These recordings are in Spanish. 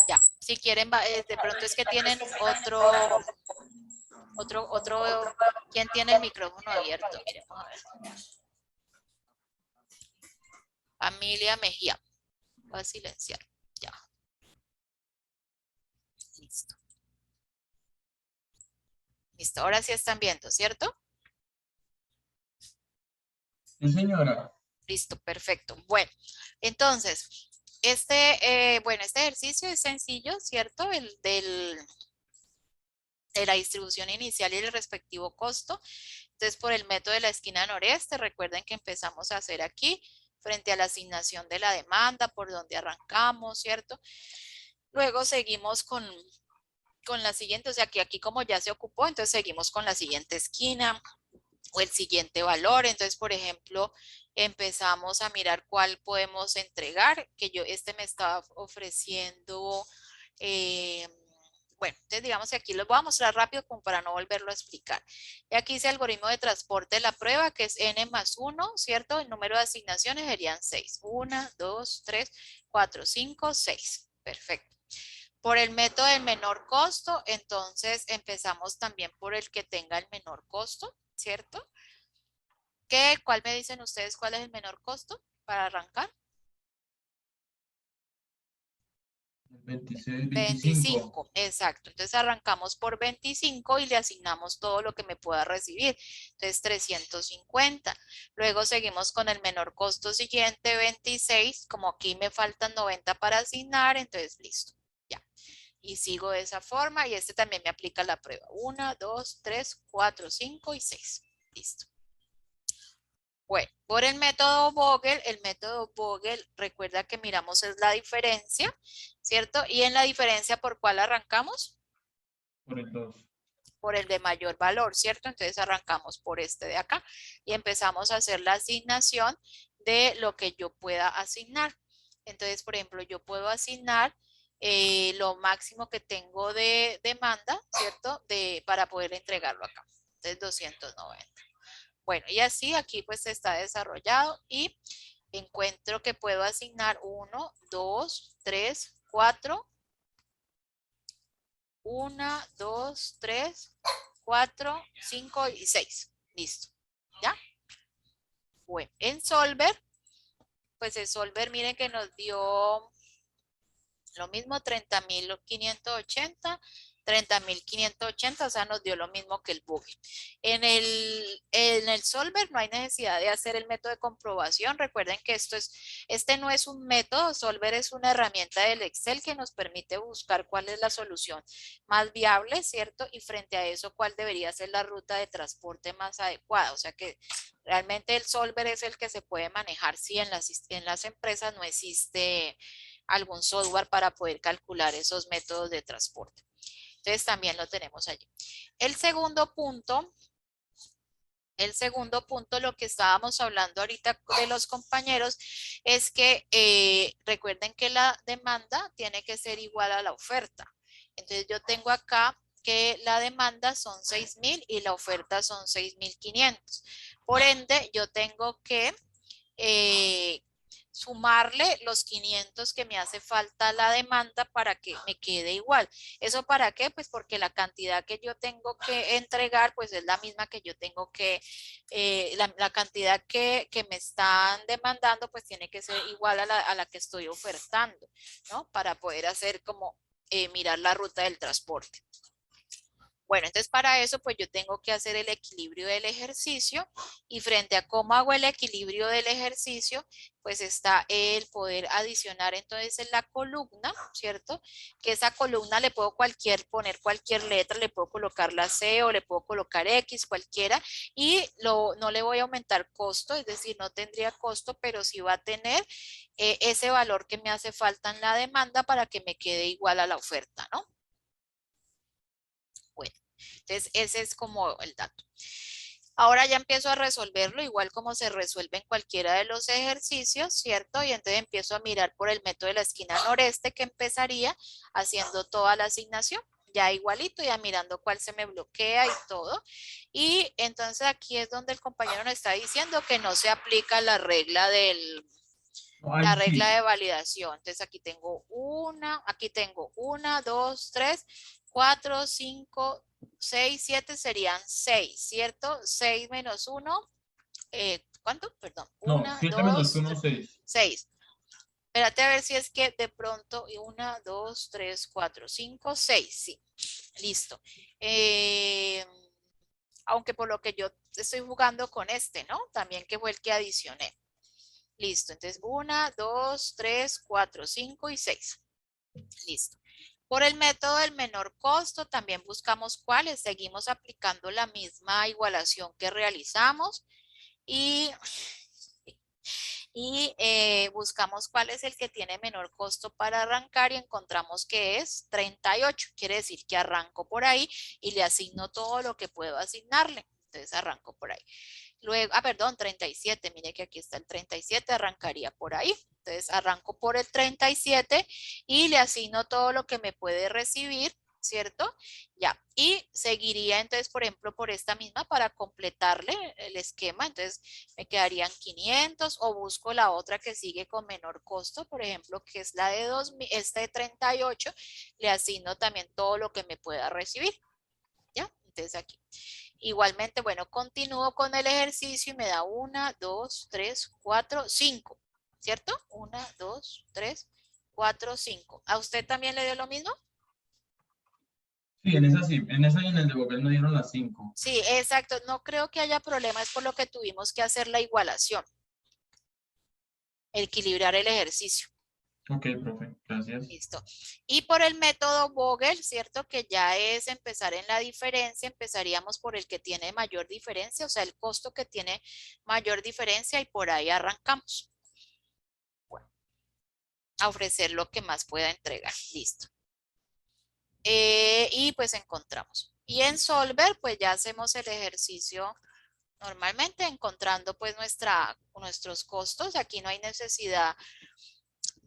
Ya, si quieren, de pronto es que tienen ¿quién tiene el micrófono abierto? Miremos a ver. Amelia Mejía. Voy a silenciar. Ya. Listo. Listo, ahora sí están viendo, ¿cierto? Sí, señora. Listo, perfecto. Bueno, entonces, este ejercicio es sencillo, ¿cierto? El de la distribución inicial y el respectivo costo. Entonces, por el método de la esquina noreste, recuerden que empezamos a hacer aquí, frente a la asignación de la demanda, por donde arrancamos, ¿cierto? Luego seguimos con la siguiente, o sea que aquí como ya se ocupó, entonces seguimos con la siguiente esquina o el siguiente valor. Entonces, por ejemplo, empezamos a mirar cuál podemos entregar, que este me estaba ofreciendo, bueno, entonces digamos que aquí los voy a mostrar rápido como para no volverlo a explicar. Y aquí dice algoritmo de transporte de la prueba, que es n+1, ¿cierto? El número de asignaciones serían 6. 1, 2, 3, 4, 5, 6. Perfecto. Por el método del menor costo, entonces empezamos también por el que tenga el menor costo, ¿cierto? ¿Cuál me dicen ustedes cuál es el menor costo para arrancar? 26, 25. 25, exacto. Entonces arrancamos por 25 y le asignamos todo lo que me pueda recibir. Entonces 350. Luego seguimos con el menor costo siguiente, 26. Como aquí me faltan 90 para asignar, entonces listo. Ya. Y sigo de esa forma y este también me aplica la prueba. 1, 2, 3, 4, 5 y 6. Listo. Bueno, por el método Vogel, recuerda que miramos es la diferencia, ¿cierto? Y en la diferencia, ¿por cuál arrancamos? Por el 2. Por el de mayor valor, ¿cierto? Entonces arrancamos por este de acá y empezamos a hacer la asignación de lo que yo pueda asignar. Entonces, por ejemplo, yo puedo asignar lo máximo que tengo de demanda, ¿cierto? Para poder entregarlo acá. Entonces, 290. Bueno, y así aquí pues está desarrollado y encuentro que puedo asignar 1, 2, 3, 4. 1, 2, 3, 4, 5 y 6. Listo. ¿Ya? Bueno, en Solver, pues el Solver, miren que nos dio lo mismo, 30.580, 30.580, o sea, nos dio lo mismo que el Booking. En el Solver no hay necesidad de hacer el método de comprobación. Recuerden que este no es un método, Solver es una herramienta del Excel que nos permite buscar cuál es la solución más viable, ¿cierto? Y frente a eso, cuál debería ser la ruta de transporte más adecuada. O sea que realmente el Solver es el que se puede manejar si en las empresas no existe algún software para poder calcular esos métodos de transporte. Entonces también lo tenemos allí. El segundo punto, lo que estábamos hablando ahorita de los compañeros, es que recuerden que la demanda tiene que ser igual a la oferta. Entonces yo tengo acá que la demanda son 6.000 y la oferta son 6.500. Por ende, yo tengo que sumarle los 500 que me hace falta a la demanda para que me quede igual. ¿Eso para qué? Pues porque la cantidad que yo tengo que entregar, pues es la misma que yo tengo que, la cantidad que me están demandando, pues tiene que ser igual a la que estoy ofertando, ¿no? Para poder hacer como mirar la ruta del transporte. Bueno, entonces para eso pues yo tengo que hacer el equilibrio del ejercicio y frente a cómo hago el equilibrio del ejercicio, pues está el poder adicionar entonces en la columna, ¿cierto? Que esa columna le puedo poner cualquier letra, le puedo colocar la C o le puedo colocar X, cualquiera, y no le voy a aumentar costo, es decir, no tendría costo, pero sí va a tener ese valor que me hace falta en la demanda para que me quede igual a la oferta, ¿no? Bueno, entonces ese es como el dato. Ahora ya empiezo a resolverlo igual como se resuelve en cualquiera de los ejercicios, ¿cierto? Y entonces empiezo a mirar por el método de la esquina noreste que empezaría haciendo toda la asignación. Ya igualito, ya mirando cuál se me bloquea y todo. Y entonces aquí es donde el compañero nos está diciendo que no se aplica la regla Ay, la regla sí. de validación. Entonces aquí tengo una, dos, tres, cuatro, cinco, seis, siete, serían seis, ¿cierto? Seis menos uno, ¿cuánto? Perdón, No, una, 7 menos dos, 1, 6. seis. Espérate a ver si es que de pronto, y una, dos, tres, cuatro, cinco, seis, sí, listo. Aunque por lo que yo estoy jugando con este, ¿no? También que fue el que adicioné. Listo, entonces una, dos, tres, cuatro, cinco y seis. Listo. Por el método del menor costo también buscamos cuáles. Seguimos aplicando la misma igualación que realizamos y, buscamos cuál es el que tiene menor costo para arrancar y encontramos que es 38. Quiere decir que arranco por ahí y le asigno todo lo que puedo asignarle. Entonces arranco por ahí. Luego, perdón, 37, mire que aquí está el 37, arrancaría por ahí. Entonces arranco por el 37 y le asigno todo lo que me puede recibir, ¿cierto? Ya, y seguiría entonces, por ejemplo, por esta misma para completarle el esquema. Entonces me quedarían 500 o busco la otra que sigue con menor costo, por ejemplo, que es la de 2000, esta de 38, le asigno también todo lo que me pueda recibir, ¿ya? Entonces aquí. Igualmente, bueno, continúo con el ejercicio y me da una, dos, tres, cuatro, cinco, ¿cierto? Una, dos, tres, cuatro, cinco. ¿A usted también le dio lo mismo? Sí, en esa sí. En esa y en el de Google me dieron las 5. Sí, exacto. No creo que haya problemas por lo que tuvimos que hacer la igualación, equilibrar el ejercicio. Ok, profe, gracias. Listo. Y por el método Vogel, ¿cierto? Que ya es empezar en la diferencia, empezaríamos por el que tiene mayor diferencia, o sea, el costo que tiene mayor diferencia y por ahí arrancamos. Bueno, a ofrecer lo que más pueda entregar. Listo. Y pues encontramos. Y en Solver, pues ya hacemos el ejercicio normalmente encontrando pues nuestros costos. Aquí no hay necesidad.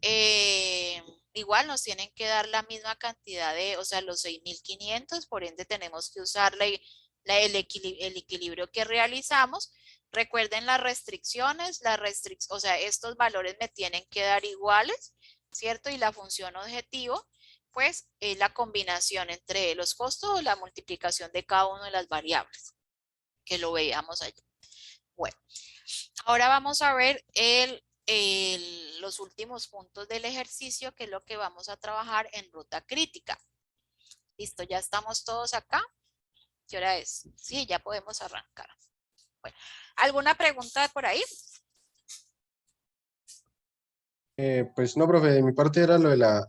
eh, Igual nos tienen que dar la misma cantidad de, o sea, los 6.500, por ende tenemos que usar el equilibrio que realizamos. Recuerden o sea, estos valores me tienen que dar iguales, ¿cierto? Y la función objetivo, pues, es la combinación entre los costos o la multiplicación de cada una de las variables, que lo veíamos allí. Bueno, ahora vamos a ver los últimos puntos del ejercicio, que es lo que vamos a trabajar en ruta crítica. Listo, ya estamos todos acá. ¿Qué hora es? Sí, ya podemos arrancar. Bueno, ¿alguna pregunta por ahí? Pues no, profe, de mi parte era lo de la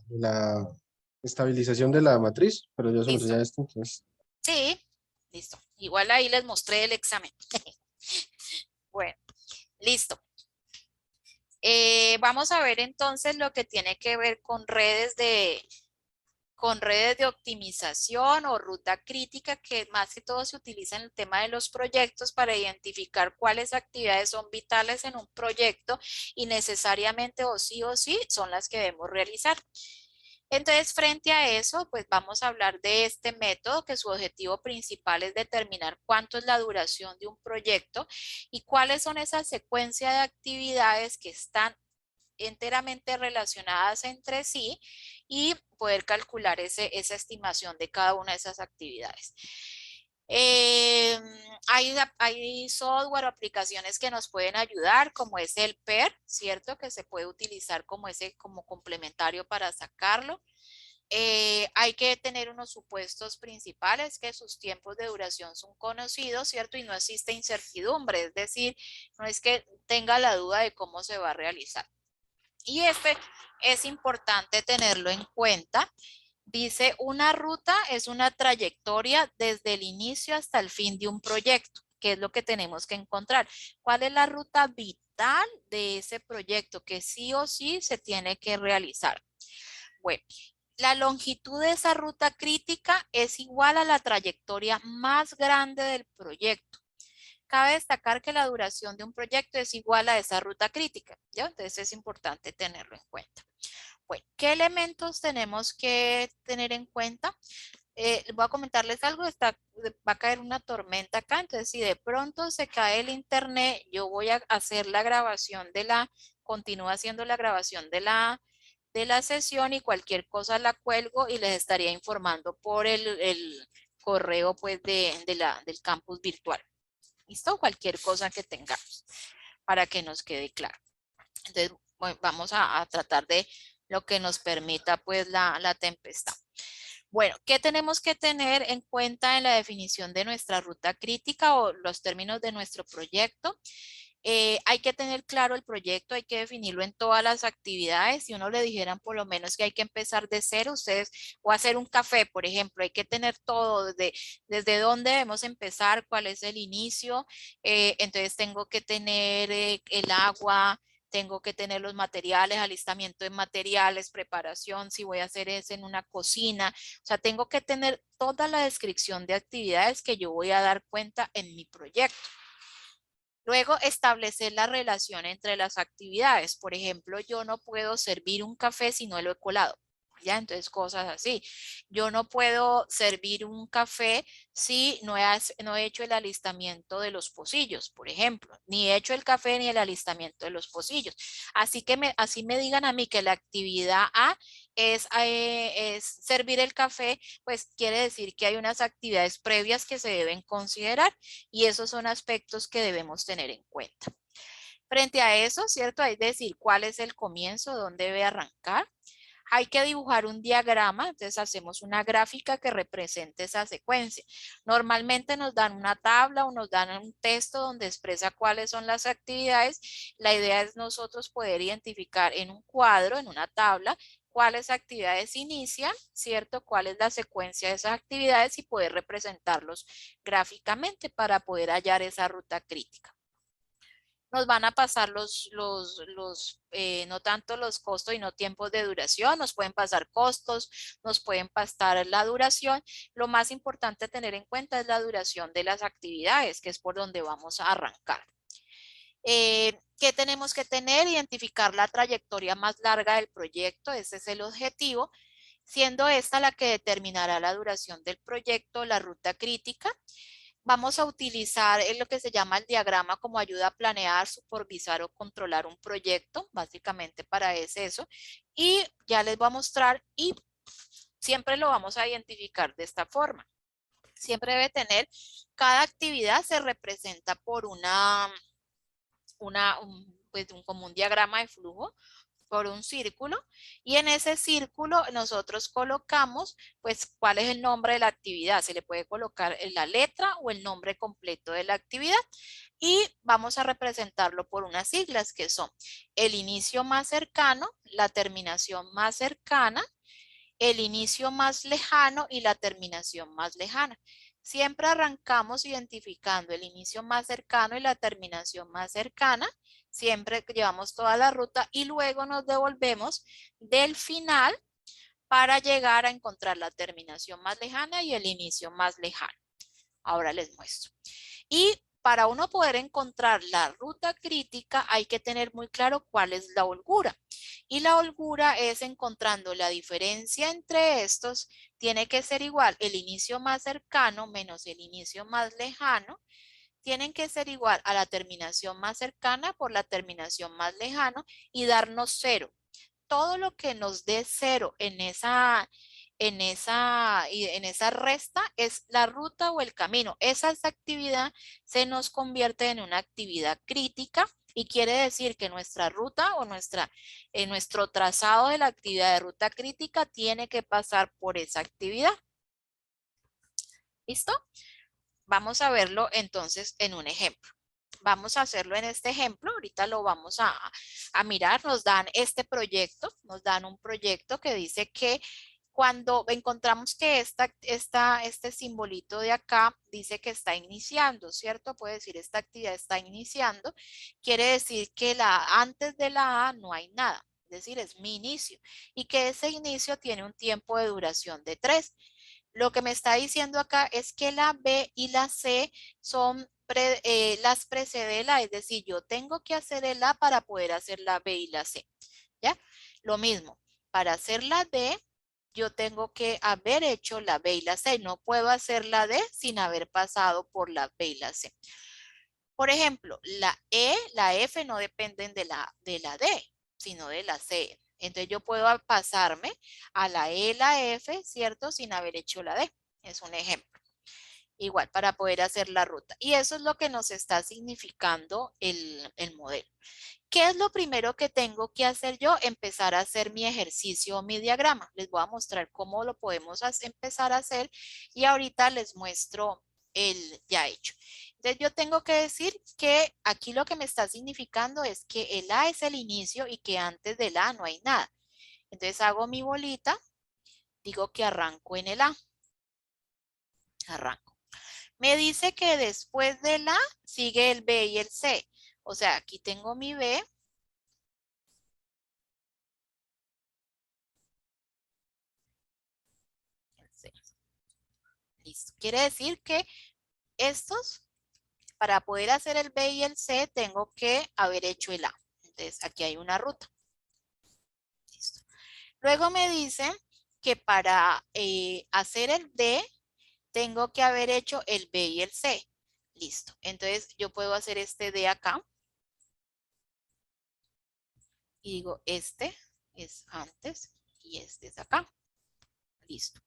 estabilización de la matriz, pero ya solucioné Listo. ya esto, entonces. Sí, listo. Igual ahí les mostré el examen. Bueno, listo. Vamos a ver entonces lo que tiene que ver con redes de optimización o ruta crítica, que más que todo se utiliza en el tema de los proyectos para identificar cuáles actividades son vitales en un proyecto y necesariamente o sí son las que debemos realizar. Entonces, frente a eso, pues vamos a hablar de este método, que su objetivo principal es determinar cuánto es la duración de un proyecto y cuáles son esas secuencias de actividades que están enteramente relacionadas entre sí y poder calcular esa estimación de cada una de esas actividades. Eh, hay software o aplicaciones que nos pueden ayudar, como es el PER, ¿cierto? Que se puede utilizar como complementario para sacarlo. Hay que tener unos supuestos principales, que sus tiempos de duración son conocidos, ¿cierto? Y no existe incertidumbre, es decir, no es que tenga la duda de cómo se va a realizar. Y este es importante tenerlo en cuenta. Dice, una ruta es una trayectoria desde el inicio hasta el fin de un proyecto, que es lo que tenemos que encontrar. ¿Cuál es la ruta vital de ese proyecto que sí o sí se tiene que realizar? Bueno, la longitud de esa ruta crítica es igual a la trayectoria más grande del proyecto. Cabe destacar que la duración de un proyecto es igual a esa ruta crítica, ¿ya? Entonces es importante tenerlo en cuenta. Bueno, ¿qué elementos tenemos que tener en cuenta? Voy a comentarles algo, va a caer una tormenta acá, entonces si de pronto se cae el internet, yo voy a hacer la grabación continúo haciendo la grabación de la sesión y cualquier cosa la cuelgo y les estaría informando por el correo pues del campus virtual. ¿Listo? Cualquier cosa que tengamos para que nos quede claro. Entonces, bueno, vamos a tratar de lo que nos permita pues la tempestad. Bueno, ¿qué tenemos que tener en cuenta en la definición de nuestra ruta crítica o los términos de nuestro proyecto? Hay que tener claro el proyecto, hay que definirlo en todas las actividades. Si uno le dijeran por lo menos que hay que empezar de cero, ustedes, o hacer un café, por ejemplo, hay que tener todo, desde dónde debemos empezar, cuál es el inicio. Entonces tengo que tener el agua, tengo que tener los materiales, alistamiento de materiales, preparación, si voy a hacer eso en una cocina. O sea, tengo que tener toda la descripción de actividades que yo voy a dar cuenta en mi proyecto. Luego, establecer la relación entre las actividades. Por ejemplo, yo no puedo servir un café si no lo he colado. ¿Ya? Entonces, cosas así. Yo no puedo servir un café si no he hecho el alistamiento de los pocillos, por ejemplo. Ni he hecho el café ni el alistamiento de los pocillos. Así que así me digan a mí que la actividad A es servir el café, pues quiere decir que hay unas actividades previas que se deben considerar y esos son aspectos que debemos tener en cuenta. Frente a eso, ¿cierto? Hay que decir cuál es el comienzo, dónde debe arrancar. Hay que dibujar un diagrama, entonces hacemos una gráfica que represente esa secuencia. Normalmente nos dan una tabla o nos dan un texto donde expresa cuáles son las actividades. La idea es nosotros poder identificar en un cuadro, en una tabla, cuáles actividades inician, ¿cierto? Cuál es la secuencia de esas actividades y poder representarlos gráficamente para poder hallar esa ruta crítica. Nos van a pasar no tanto los costos y no tiempos de duración, nos pueden pasar costos, nos pueden pasar la duración. Lo más importante a tener en cuenta es la duración de las actividades, que es por donde vamos a arrancar. ¿Qué tenemos que tener? Identificar la trayectoria más larga del proyecto, ese es el objetivo, siendo esta la que determinará la duración del proyecto, la ruta crítica. Vamos a utilizar lo que se llama el diagrama como ayuda a planear, supervisar o controlar un proyecto. Básicamente para eso. Y ya les voy a mostrar y siempre lo vamos a identificar de esta forma. Siempre debe tener, cada actividad se representa por como un diagrama de flujo, por un círculo, y en ese círculo nosotros colocamos pues cuál es el nombre de la actividad. Se le puede colocar la letra o el nombre completo de la actividad y vamos a representarlo por unas siglas que son el inicio más cercano, la terminación más cercana, el inicio más lejano y la terminación más lejana. Siempre arrancamos identificando el inicio más cercano y la terminación más cercana. Siempre llevamos toda la ruta y luego nos devolvemos del final para llegar a encontrar la terminación más lejana y el inicio más lejano. Ahora les muestro. Y para uno poder encontrar la ruta crítica hay que tener muy claro cuál es la holgura. Y la holgura es encontrando la diferencia entre estos, tiene que ser igual el inicio más cercano menos el inicio más lejano, tienen que ser igual a la terminación más cercana por la terminación más lejano y darnos 0. Todo lo que nos dé 0 en esa resta es la ruta o el camino. Esa actividad se nos convierte en una actividad crítica y quiere decir que nuestra ruta o nuestro trazado de la actividad de ruta crítica tiene que pasar por esa actividad. ¿Listo? Vamos a verlo entonces en un ejemplo. Vamos a hacerlo en este ejemplo. Ahorita lo vamos a mirar. Nos dan este proyecto. Nos dan un proyecto que dice que cuando encontramos que este simbolito de acá dice que está iniciando, ¿cierto? Puede decir esta actividad está iniciando. Quiere decir que antes de la A no hay nada. Es decir, es mi inicio. Y que ese inicio tiene un tiempo de duración de 3. Lo que me está diciendo acá es que la B y la C son las precede la, es decir, yo tengo que hacer el A para poder hacer la B y la C. ¿Ya? Lo mismo, para hacer la D, yo tengo que haber hecho la B y la C. No puedo hacer la D sin haber pasado por la B y la C. Por ejemplo, la E, la F no dependen de la D, sino de la C. Entonces yo puedo pasarme a la E, la F, ¿cierto? Sin haber hecho la D. Es un ejemplo. Igual para poder hacer la ruta. Y eso es lo que nos está significando el modelo. ¿Qué es lo primero que tengo que hacer yo? Empezar a hacer mi ejercicio o mi diagrama. Les voy a mostrar cómo lo podemos empezar a hacer y ahorita les muestro el ya hecho. Entonces yo tengo que decir que aquí lo que me está significando es que el A es el inicio y que antes del A no hay nada. Entonces hago mi bolita, digo que arranco en el A. Arranco. Me dice que después del A sigue el B y el C. O sea, aquí tengo mi B. El C. Listo. Quiere decir que estos, para poder hacer el B y el C, tengo que haber hecho el A. Entonces, aquí hay una ruta. Listo. Luego me dice que para hacer el D, tengo que haber hecho el B y el C. Listo. Entonces, yo puedo hacer este D acá. Y digo, este es antes y este es acá. Listo.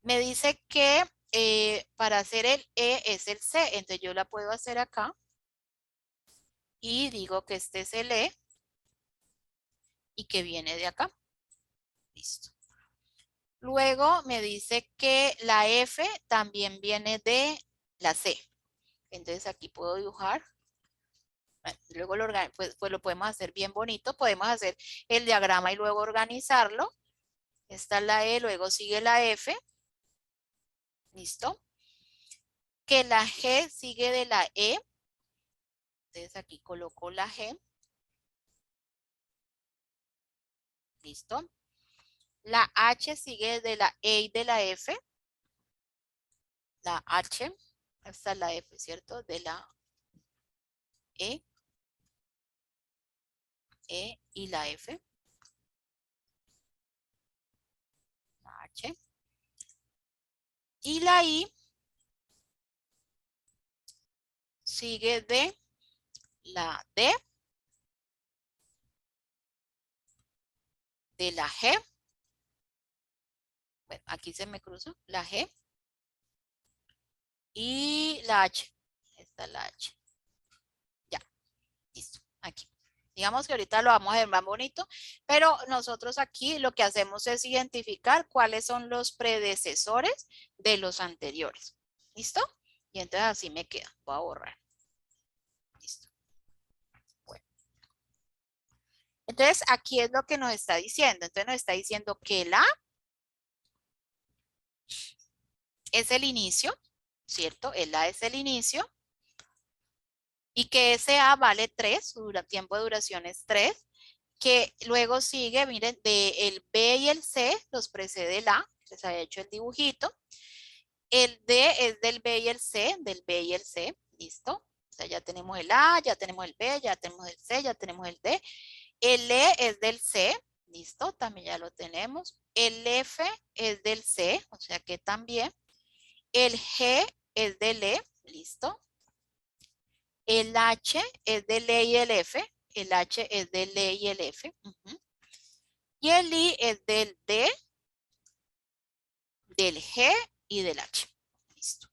Me dice que para hacer el E es el C. Entonces, yo la puedo hacer acá. Y digo que este es el E y que viene de acá. Listo. Luego me dice que la F también viene de la C. Entonces aquí puedo dibujar. Bueno, luego pues lo podemos hacer bien bonito. Podemos hacer el diagrama y luego organizarlo. Esta es la E, luego sigue la F. Listo. Que la G sigue de la E. Entonces aquí coloco la G. Listo. La H sigue de la E y de la F. La H, esta es la F, ¿cierto? De la E y la F. La H. Y la I sigue de la D, de la G. Bueno, aquí se me cruzó la G. Y la H. Esta es la H. Ya, listo, aquí. Digamos que ahorita lo vamos a ver más bonito, pero nosotros aquí lo que hacemos es identificar cuáles son los predecesores de los anteriores. ¿Listo? Y entonces así me queda. Voy a borrar. Listo. Bueno. Entonces aquí es lo que nos está diciendo. Entonces nos está diciendo que la es el inicio, ¿cierto? El A es el inicio. Y que ese A vale 3, tiempo de duración es 3. Que luego sigue, miren, el B y el C los precede el A, les había hecho el dibujito. El D es del B y el C, del B y el C, listo. O sea, ya tenemos el A, ya tenemos el B, ya tenemos el C, ya tenemos el D. El E es del C, listo, también ya lo tenemos. El F es del C, o sea que también. El G es del E, listo. El H es del E y el F. El H es del E y el F. Y el I es del D, del G y del H. Listo.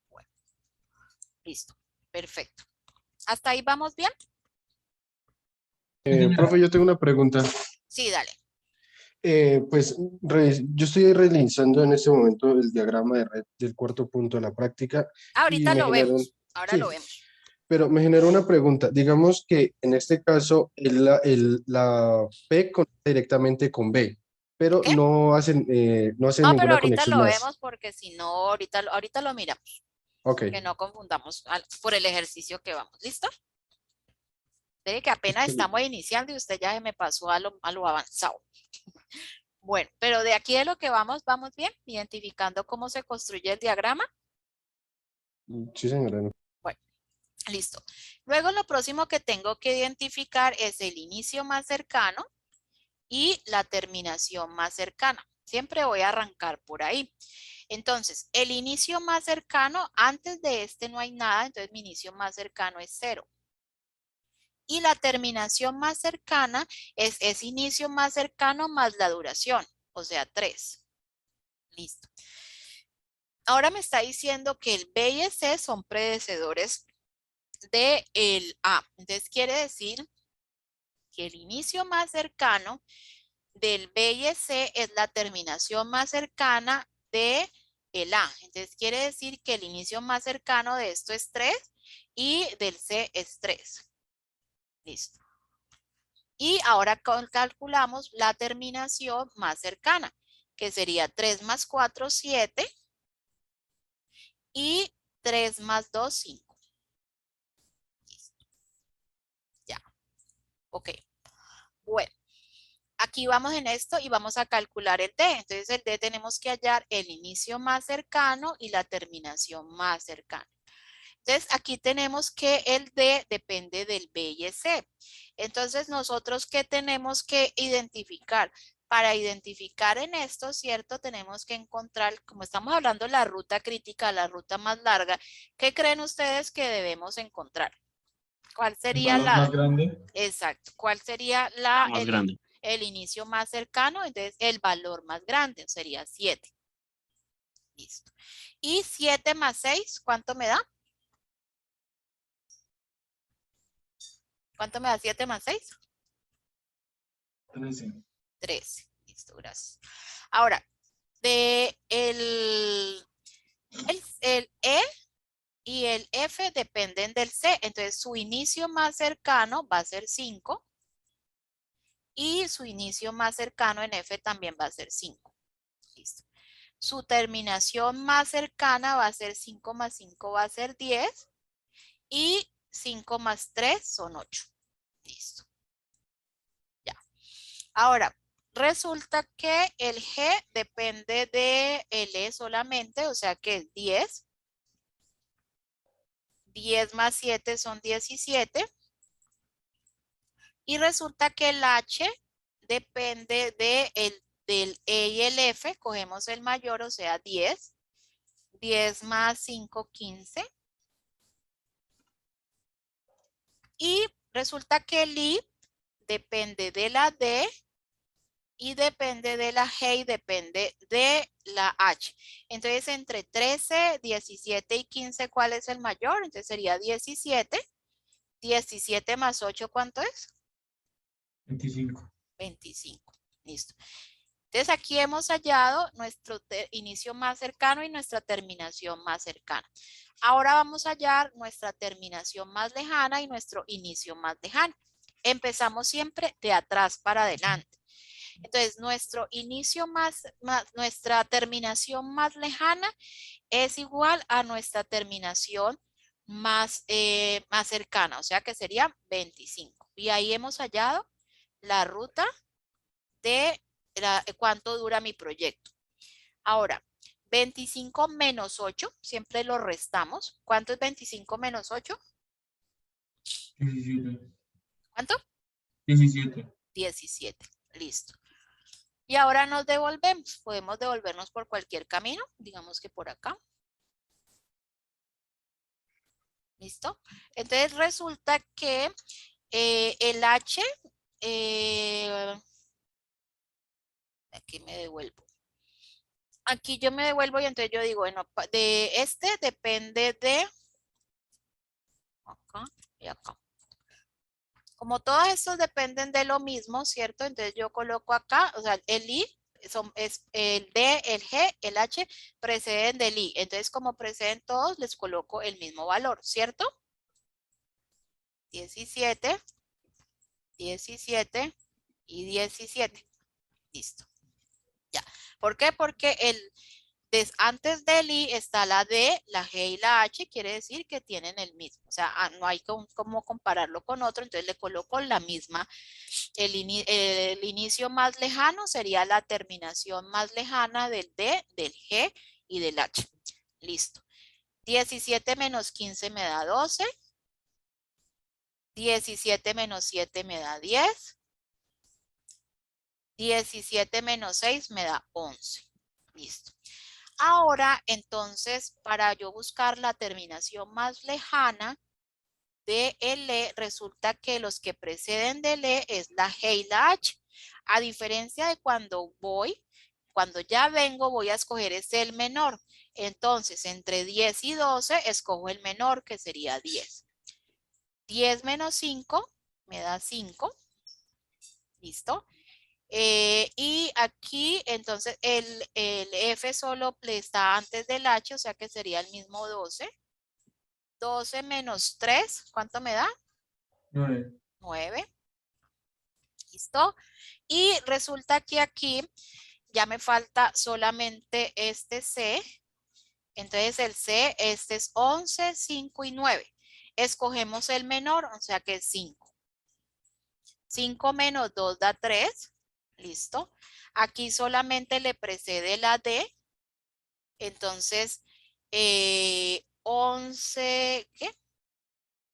Bueno, listo. Perfecto. ¿Hasta ahí vamos bien? Profe, yo tengo una pregunta. Sí, dale. Pues yo estoy realizando en este momento el diagrama de red del cuarto punto de la práctica y Ahorita me lo generó, vemos. Ahora sí, lo vemos. pero me generó una pregunta. Digamos que en este caso la P conecta directamente con B, pero ¿Qué? no hacen No, pero ninguna ahorita conexión lo más. vemos porque si no, ahorita lo miramos. Ok. Que no confundamos por el ejercicio que vamos. ¿Listo? Ve que apenas Listo. estamos iniciando y usted ya se me pasó a lo avanzado. Bueno, pero de aquí de lo que vamos bien, identificando cómo se construye el diagrama. Sí, señora. Bueno, listo. Luego lo próximo que tengo que identificar es el inicio más cercano y la terminación más cercana. Siempre voy a arrancar por ahí. Entonces, el inicio más cercano, antes de este no hay nada, entonces mi inicio más cercano es 0. Y la terminación más cercana es ese inicio más cercano más la duración, o sea, 3. Listo. Ahora me está diciendo que el B y el C son predecesores del A. Entonces quiere decir que el inicio más cercano del B y el C es la terminación más cercana de el A. Entonces quiere decir que el inicio más cercano de esto es 3 y del C es 3. Listo. Y ahora calculamos la terminación más cercana, que sería 3 más 4, 7 y 3 más 2, 5. Listo. Ya. Ok. Bueno. Aquí vamos en esto y vamos a calcular el D. Entonces el D tenemos que hallar el inicio más cercano y la terminación más cercana. Entonces aquí tenemos que el D depende del B y el C. Entonces nosotros, ¿qué tenemos que identificar? Para identificar en esto, ¿cierto? Tenemos que encontrar, como estamos hablando de la ruta crítica, la ruta más larga, ¿qué creen ustedes que debemos encontrar? ¿Cuál El sería valor más grande. exacto, cuál sería Más grande. el inicio más cercano? Entonces el valor más grande sería 7. Listo. Y 7 más 6, ¿cuánto me da? ¿Cuánto me da 7 más 6? 13. 13. Listo, gracias. Ahora, de el E y el F dependen del C. Entonces, su inicio más cercano va a ser 5. Y su inicio más cercano en F también va a ser 5. Listo. Su terminación más cercana va a ser 5 más 5 va a ser 10. Y 5 más 3 son 8. Listo. Ya. Ahora, resulta que el G depende de el E solamente, o sea que es 10. 10 más 7 son 17. Y resulta que el H depende del E y el F. Cogemos el mayor, o sea 10. 10 más 5, 15. Y resulta que el I depende de la D y depende de la G y depende de la H. Entonces, entre 13, 17 y 15, ¿cuál es el mayor? Entonces sería 17. 17 más 8, ¿cuánto es? 25. 25. Listo. Entonces, aquí hemos hallado nuestro inicio más cercano y nuestra terminación más cercana. Ahora vamos a hallar nuestra terminación más lejana y nuestro inicio más lejano. Empezamos siempre de atrás para adelante. Entonces, nuestro inicio nuestra terminación más lejana es igual a nuestra terminación más cercana, o sea que sería 25. Y ahí hemos hallado la ruta de cuánto dura mi proyecto. Ahora, 25 menos 8, siempre lo restamos. ¿Cuánto es 25 menos 8? 17. ¿Cuánto? 17. 17. Listo. Y ahora nos devolvemos. Podemos devolvernos por cualquier camino. Digamos que por acá. ¿Listo? Entonces resulta que el H, aquí me devuelvo. Aquí yo me devuelvo y entonces yo digo, bueno, de este depende de acá y acá. Como todos estos dependen de lo mismo, ¿cierto? Entonces yo coloco acá, o sea, el I es el D, el G, el H preceden del I. Entonces, como preceden todos, les coloco el mismo valor, ¿cierto? 17, 17 y 17. Listo. Ya. ¿Por qué? Porque antes del I está la D, la G y la H, quiere decir que tienen el mismo. O sea, no hay como compararlo con otro, entonces le coloco la misma. El inicio más lejano sería la terminación más lejana del D, del G y del H. Listo. 17 menos 15 me da 12. 17 menos 7 me da 10. 17 menos 6 me da 11. Listo. Ahora, entonces, para yo buscar la terminación más lejana de LE, resulta que los que preceden de LE es la G y la H. A diferencia de cuando ya vengo, voy a escoger el menor. Entonces, entre 10 y 12, escojo el menor, que sería 10. 10 menos 5 me da 5. ¿Listo? Y aquí, entonces, el F solo está antes del H, o sea que sería el mismo 12. 12 menos 3, ¿cuánto me da? 9. 9. ¿Listo? Y resulta que aquí ya me falta solamente este C. Entonces el C, este es 11, 5 y 9. Escogemos el menor, o sea que es 5. 5 menos 2 da 3. Listo. Aquí solamente le precede la D. Entonces, 11, ¿qué?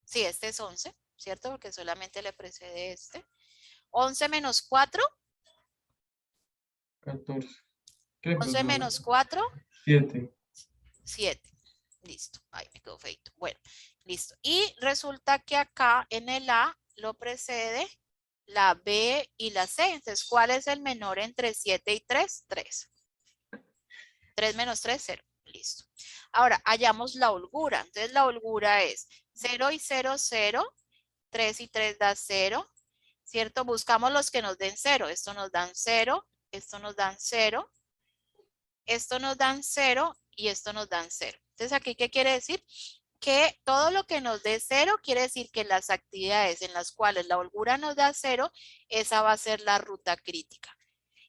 Sí, este es 11, ¿cierto? Porque solamente le precede este. 11 menos 4. 14. ¿Qué? 11 Perdón. menos 4. 7. 7. Listo. Ay, me quedó feito. Bueno, listo. Y resulta que acá en el A lo precede la B y la C. Entonces, ¿cuál es el menor entre 7 y 3? 3. 3 menos 3, 0. Listo. Ahora, hallamos la holgura. Entonces, la holgura es 0 y 0, 0. 3 y 3 da 0. ¿Cierto? Buscamos los que nos den 0. Esto nos dan 0. Esto nos dan 0. Esto nos dan 0 y esto nos dan 0. Entonces, ¿aquí qué quiere decir? Que todo lo que nos dé 0 quiere decir que las actividades en las cuales la holgura nos da 0, esa va a ser la ruta crítica.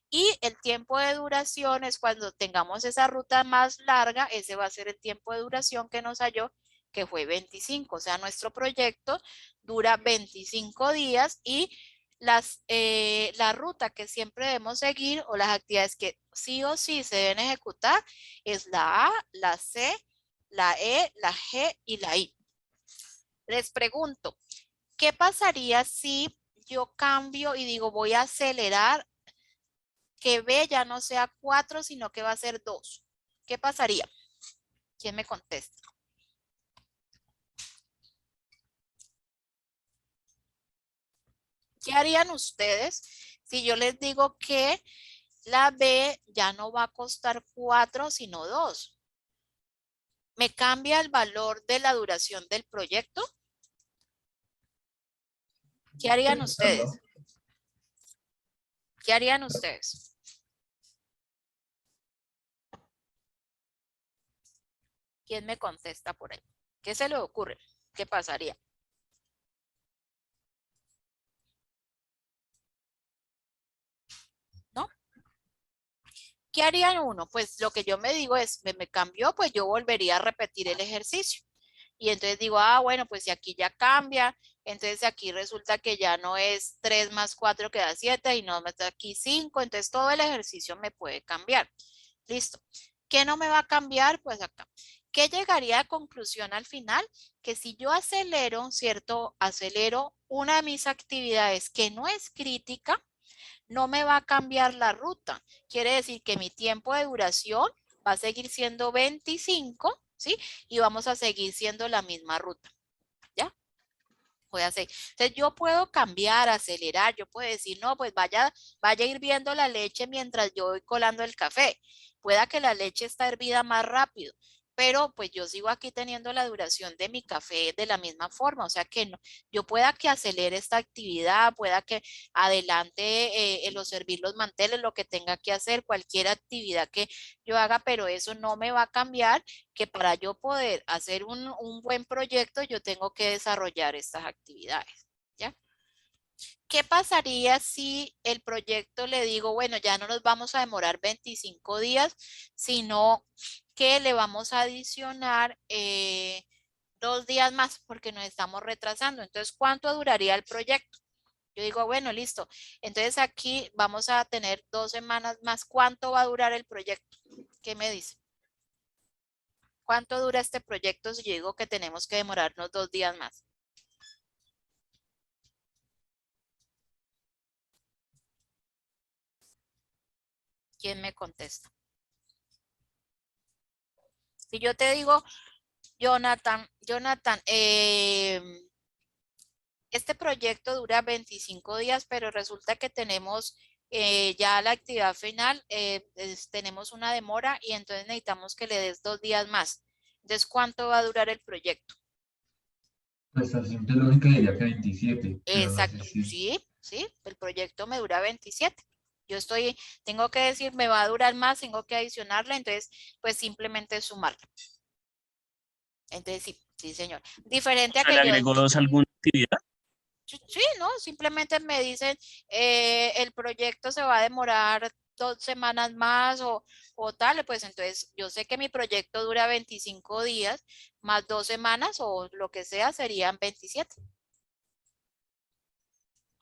Y el tiempo de duración es cuando tengamos esa ruta más larga, ese va a ser el tiempo de duración que nos halló, que fue 25. O sea, nuestro proyecto dura 25 días y la ruta que siempre debemos seguir o las actividades que sí o sí se deben ejecutar es la A, la C, la E, la G y la I. Les pregunto, ¿qué pasaría si yo cambio y digo voy a acelerar que B ya no sea 4, sino que va a ser 2? ¿Qué pasaría? ¿Quién me contesta? ¿Qué harían ustedes si yo les digo que la B ya no va a costar 4, sino 2? ¿Me cambia el valor de la duración del proyecto? ¿Qué harían ustedes? ¿Qué harían ustedes? ¿Quién me contesta por ahí? ¿Qué se le ocurre? ¿Qué pasaría? ¿No? ¿Qué harían uno? Pues lo que yo me digo es, me cambió, pues yo volvería a repetir el ejercicio. Y entonces digo, ah, bueno, pues si aquí ya cambia, entonces aquí resulta que ya no es 3 más 4 que da 7 y no me está aquí 5, entonces todo el ejercicio me puede cambiar. Listo. ¿Qué no me va a cambiar? Pues acá. ¿Qué llegaría a conclusión al final? Que si yo acelero, ¿cierto? Acelero una de mis actividades que no es crítica, no me va a cambiar la ruta. Quiere decir que mi tiempo de duración va a seguir siendo 25, ¿sí? Y vamos a seguir siendo la misma ruta, ¿ya? Puede hacer. Entonces yo puedo cambiar, acelerar, yo puedo decir, no, pues vaya hirviendo la leche mientras yo voy colando el café. Pueda que la leche está hervida más rápido, pero pues yo sigo aquí teniendo la duración de mi café de la misma forma, o sea que no, yo pueda que acelere esta actividad, pueda que adelante los servir los manteles, lo que tenga que hacer, cualquier actividad que yo haga, pero eso no me va a cambiar que para yo poder hacer un buen proyecto, yo tengo que desarrollar estas actividades, ¿ya? ¿Qué pasaría si el proyecto le digo, bueno, ya no nos vamos a demorar 25 días, sino que le vamos a adicionar 2 días más porque nos estamos retrasando? Entonces, ¿cuánto duraría el proyecto? Yo digo, bueno, listo. Entonces aquí vamos a tener 2 semanas más. ¿Cuánto va a durar el proyecto? ¿Qué me dice? ¿Cuánto dura este proyecto si yo digo que tenemos que demorarnos 2 días más? ¿Quién me contesta? Si yo te digo, Jonathan, este proyecto dura 25 días, pero resulta que tenemos ya la actividad final, tenemos una demora y entonces necesitamos que le des 2 días más. Entonces, ¿cuánto va a durar el proyecto? Pues a simple lógica diría que 27, pero no sé Exacto, si... sí, sí, el proyecto me dura 27. Tengo que decir, me va a durar más, tengo que adicionarle, entonces, pues simplemente sumarlo. Entonces, sí, sí, señor. O Diferente a sea, que ¿le yo, agrego 2 a alguna actividad? sí, sí, no, simplemente me dicen, el proyecto se va a demorar 2 semanas más o tal, pues entonces yo sé que mi proyecto dura 25 días, más 2 semanas o lo que sea, serían 27.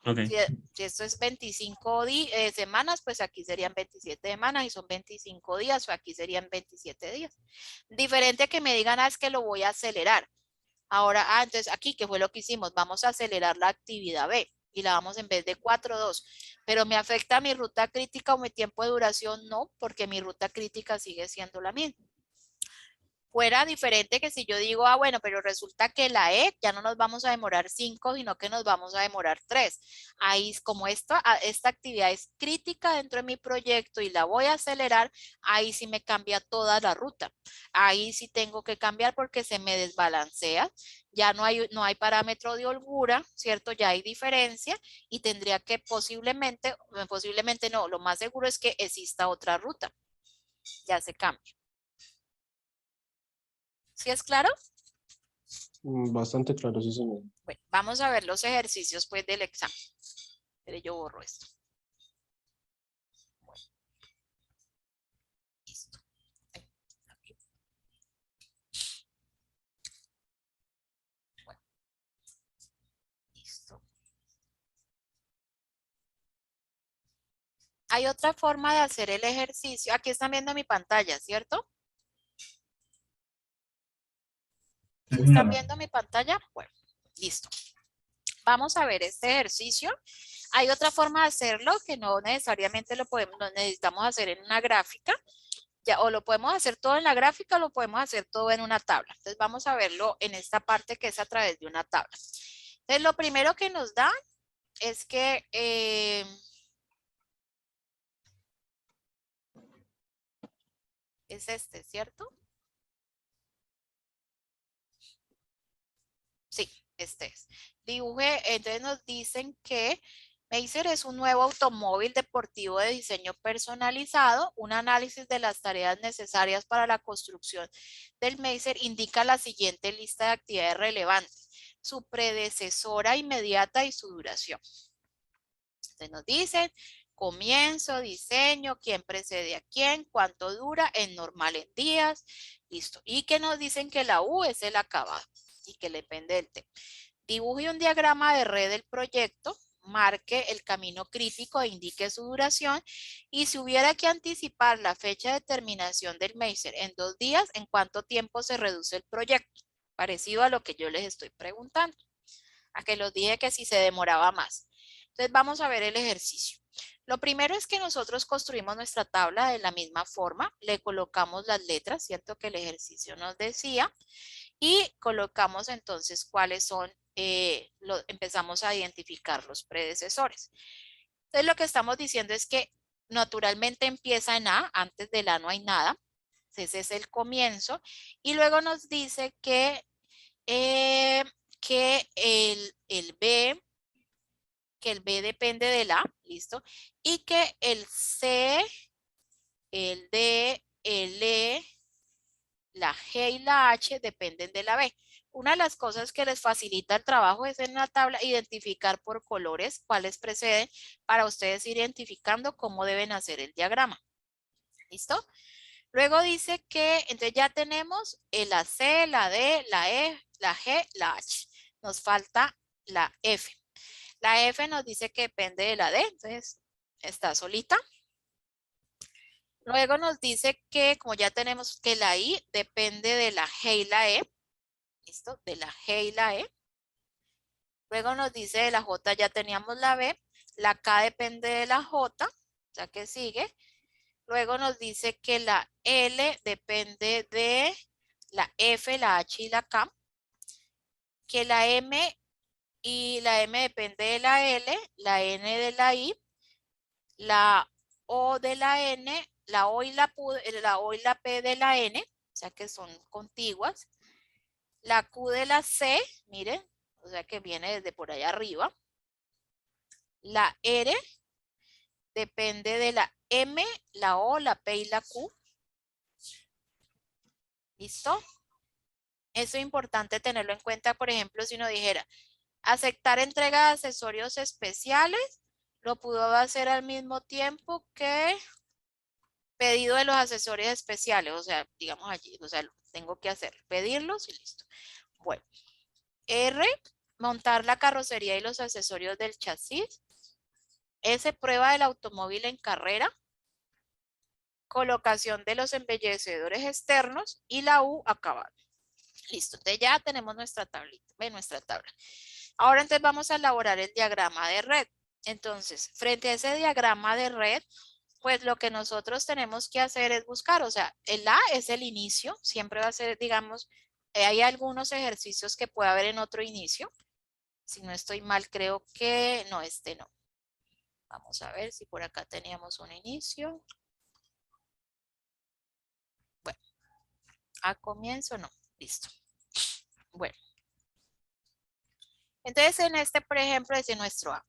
Ok. Si, si esto es 25 semanas, pues aquí serían 27 semanas y son 25 días, o aquí serían 27 días. Diferente que me digan, es que lo voy a acelerar. Ahora, entonces aquí, ¿qué fue lo que hicimos? Vamos a acelerar la actividad B y la vamos en vez de 4, 2. Pero ¿me afecta mi ruta crítica o mi tiempo de duración? No, porque mi ruta crítica sigue siendo la misma. Fuera diferente que si yo digo, bueno, pero resulta que la E ya no nos vamos a demorar 5, sino que nos vamos a demorar 3. Ahí, como esta actividad es crítica dentro de mi proyecto y la voy a acelerar, ahí sí me cambia toda la ruta. Ahí sí tengo que cambiar porque se me desbalancea. Ya no hay parámetro de holgura, ¿cierto? Ya hay diferencia y tendría que posiblemente no, lo más seguro es que exista otra ruta. Ya se cambia. ¿Sí es claro? Bastante claro, sí, señor. Bueno, vamos a ver los ejercicios pues del examen. Pero yo borro esto. Bueno, listo. Aquí. Bueno, listo. Hay otra forma de hacer el ejercicio. Aquí están viendo mi pantalla, ¿cierto? Sí, ¿Sí están señora. viendo mi pantalla? Bueno, listo. Vamos a ver este ejercicio. Hay otra forma de hacerlo que no necesariamente lo necesitamos hacer en una gráfica. Ya, o lo podemos hacer todo en la gráfica o lo podemos hacer todo en una tabla. Entonces vamos a verlo en esta parte que es a través de una tabla. Entonces lo primero que nos da es que es este, ¿cierto? Sí, este es. Dibuje, entonces nos dicen que Maser es un nuevo automóvil deportivo de diseño personalizado. Un análisis de las tareas necesarias para la construcción del Maser indica la siguiente lista de actividades relevantes: su predecesora inmediata y su duración. Entonces nos dicen comienzo, diseño, quién precede a quién, cuánto dura, en normal en días, listo. Y que nos dicen que la U es el acabado y que depende del tema. Dibuje un diagrama de red del proyecto, marque el camino crítico e indique su duración. Y si hubiera que anticipar la fecha de terminación del Maser en 2 días, ¿en cuánto tiempo se reduce el proyecto? Parecido a lo que yo les estoy preguntando, a que los dije que si se demoraba más. Entonces vamos a ver el ejercicio. Lo primero es que nosotros construimos nuestra tabla de la misma forma, le colocamos las letras, ¿cierto? Que el ejercicio nos decía, y colocamos entonces cuáles son, empezamos a identificar los predecesores. Entonces lo que estamos diciendo es que naturalmente empieza en A, antes del A no hay nada, ese es el comienzo, y luego nos dice eh, el B, que el B depende del A, ¿listo? Y que el C, el D, el E, la G y la H dependen de la B. Una de las cosas que les facilita el trabajo es en la tabla identificar por colores cuáles preceden para ustedes ir identificando cómo deben hacer el diagrama. ¿Listo? Luego dice que entonces ya tenemos la C, la D, la E, la G, la H. Nos falta la F. La F nos dice que depende de la D, entonces está solita. Luego nos dice que, como ya tenemos que la I depende de la G y la E, ¿listo? De la G y la E. Luego nos dice de la J ya teníamos la B, la K depende de la J, ya que sigue. Luego nos dice que la L depende de la F, la H y la K, que la M y la M depende de la L, la N de la I, la O de la N, la O y la P de la N, o sea que son contiguas, la Q de la C, miren, o sea que viene desde por allá arriba, la R depende de la M, la O, la P y la Q. ¿Listo? Eso es importante tenerlo en cuenta, por ejemplo, si uno dijera, aceptar entrega de accesorios especiales, lo pudo hacer al mismo tiempo que pedido de los accesorios especiales, o sea, digamos allí, o sea, tengo que hacer, pedirlos y listo. Bueno, R, montar la carrocería y los accesorios del chasis. S, prueba del automóvil en carrera. Colocación de los embellecedores externos y la U, acabado. Listo, entonces ya tenemos nuestra tablita, nuestra tabla. Ahora entonces vamos a elaborar el diagrama de red. Entonces, frente a ese diagrama de red, pues lo que nosotros tenemos que hacer es buscar, o sea, el A es el inicio, siempre va a ser, digamos, hay algunos ejercicios que puede haber en otro inicio. Si no estoy mal, creo que no, este no. Vamos a ver si por acá teníamos un inicio. Bueno, a comienzo no, listo. Bueno. Entonces, en este, por ejemplo, es de nuestro A.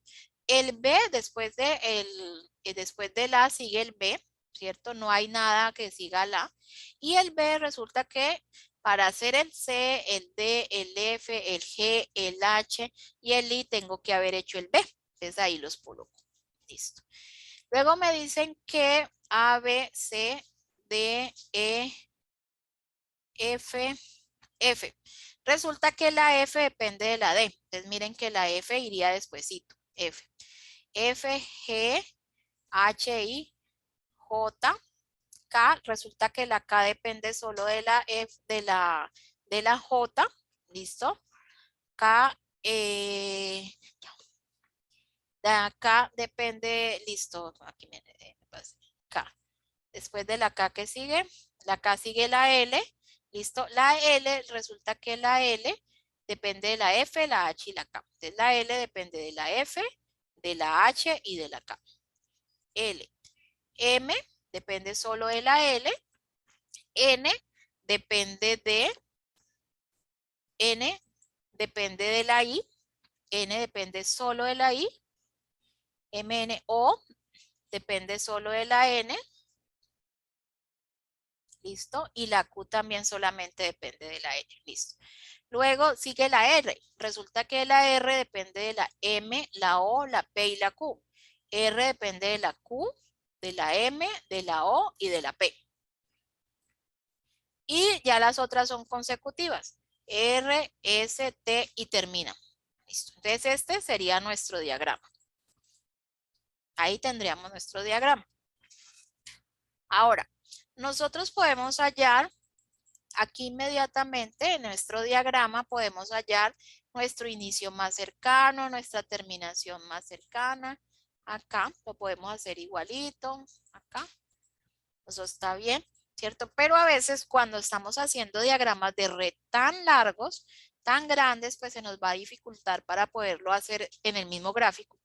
El B, después del A sigue el B, ¿cierto? No hay nada que siga el A. Y el B resulta que para hacer el C, el D, el F, el G, el H y el I tengo que haber hecho el B. Entonces ahí los coloco. Listo. Luego me dicen que A, B, C, D, E, F, F. Resulta que la F depende de la D. Entonces miren que la F iría despuesito. F. F, G, H, I, J, K. Resulta que la K depende solo de la F, de la J. ¿Listo? K, la K depende, listo. Aquí me pasé. K. Después de la K que sigue, la K sigue la L. ¿Listo? La L, resulta que la L depende de la F, la H y la K. Entonces la L depende de la F, de la H y de la K. L. M depende solo de la L. N depende de la I. N depende solo de la I. MNO depende solo de la N. ¿Listo? Y la Q también solamente depende de la L. Listo. Luego sigue la R. Resulta que la R depende de la M, la O, la P y la Q. R depende de la Q, de la M, de la O y de la P. Y ya las otras son consecutivas. R, S, T y termina. Listo. Entonces este sería nuestro diagrama. Ahí tendríamos nuestro diagrama. Ahora, nosotros podemos hallar aquí inmediatamente en nuestro diagrama podemos hallar nuestro inicio más cercano, nuestra terminación más cercana. Acá lo podemos hacer igualito, acá. Eso está bien, ¿cierto? Pero a veces cuando estamos haciendo diagramas de red tan largos, tan grandes, pues se nos va a dificultar para poderlo hacer en el mismo gráfico.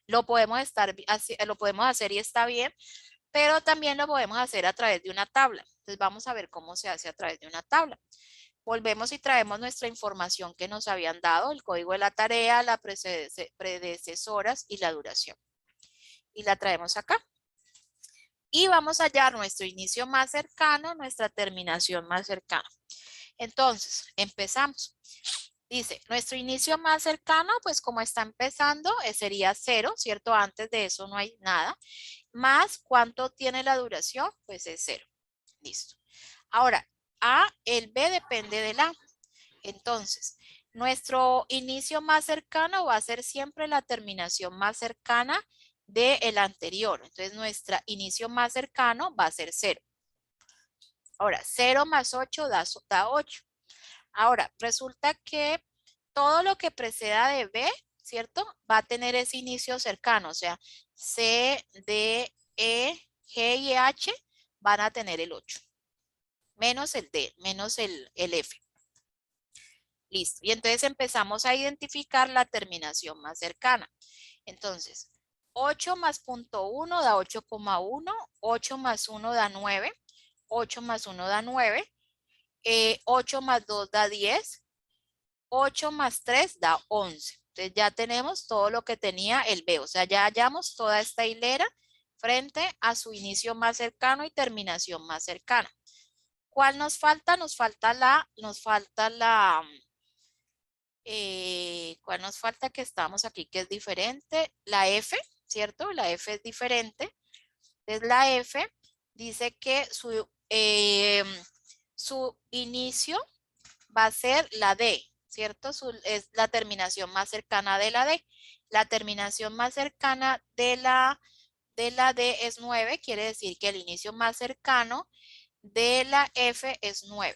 Lo podemos hacer y está bien, pero también lo podemos hacer a través de una tabla. Entonces vamos a ver cómo se hace a través de una tabla. Volvemos y traemos nuestra información que nos habían dado, el código de la tarea, las predecesoras y la duración. Y la traemos acá. Y vamos a hallar nuestro inicio más cercano, nuestra terminación más cercana. Entonces, empezamos. Dice, nuestro inicio más cercano, pues como está empezando, sería 0, ¿cierto? Antes de eso no hay nada. Más, ¿cuánto tiene la duración? Pues es 0. Listo. Ahora, el B depende del A. Entonces, nuestro inicio más cercano va a ser siempre la terminación más cercana del anterior. Entonces, nuestro inicio más cercano va a ser 0. Ahora, 0 más 8 da 8. Ahora, resulta que todo lo que preceda de B, ¿cierto? Va a tener ese inicio cercano, o sea, C, D, E, G y H van a tener el 8. menos el D, menos el F. Listo. Y entonces empezamos a identificar la terminación más cercana. Entonces, 8 más punto 1 da 8,1, 8 más 1 da 9, 8 más 1 da 9, 8 más 2 da 10, 8 más 3 da 11. Entonces ya tenemos todo lo que tenía el B, o sea, ya hallamos toda esta hilera frente a su inicio más cercano y terminación más cercana. ¿Cuál nos falta? ¿Cuál nos falta que estamos aquí que es diferente? La F, ¿cierto? La F es diferente. Entonces la F dice que su inicio va a ser la D, ¿cierto? Es la terminación más cercana de la D. La terminación más cercana de la D es 9, quiere decir que el inicio más cercano de la F es 9.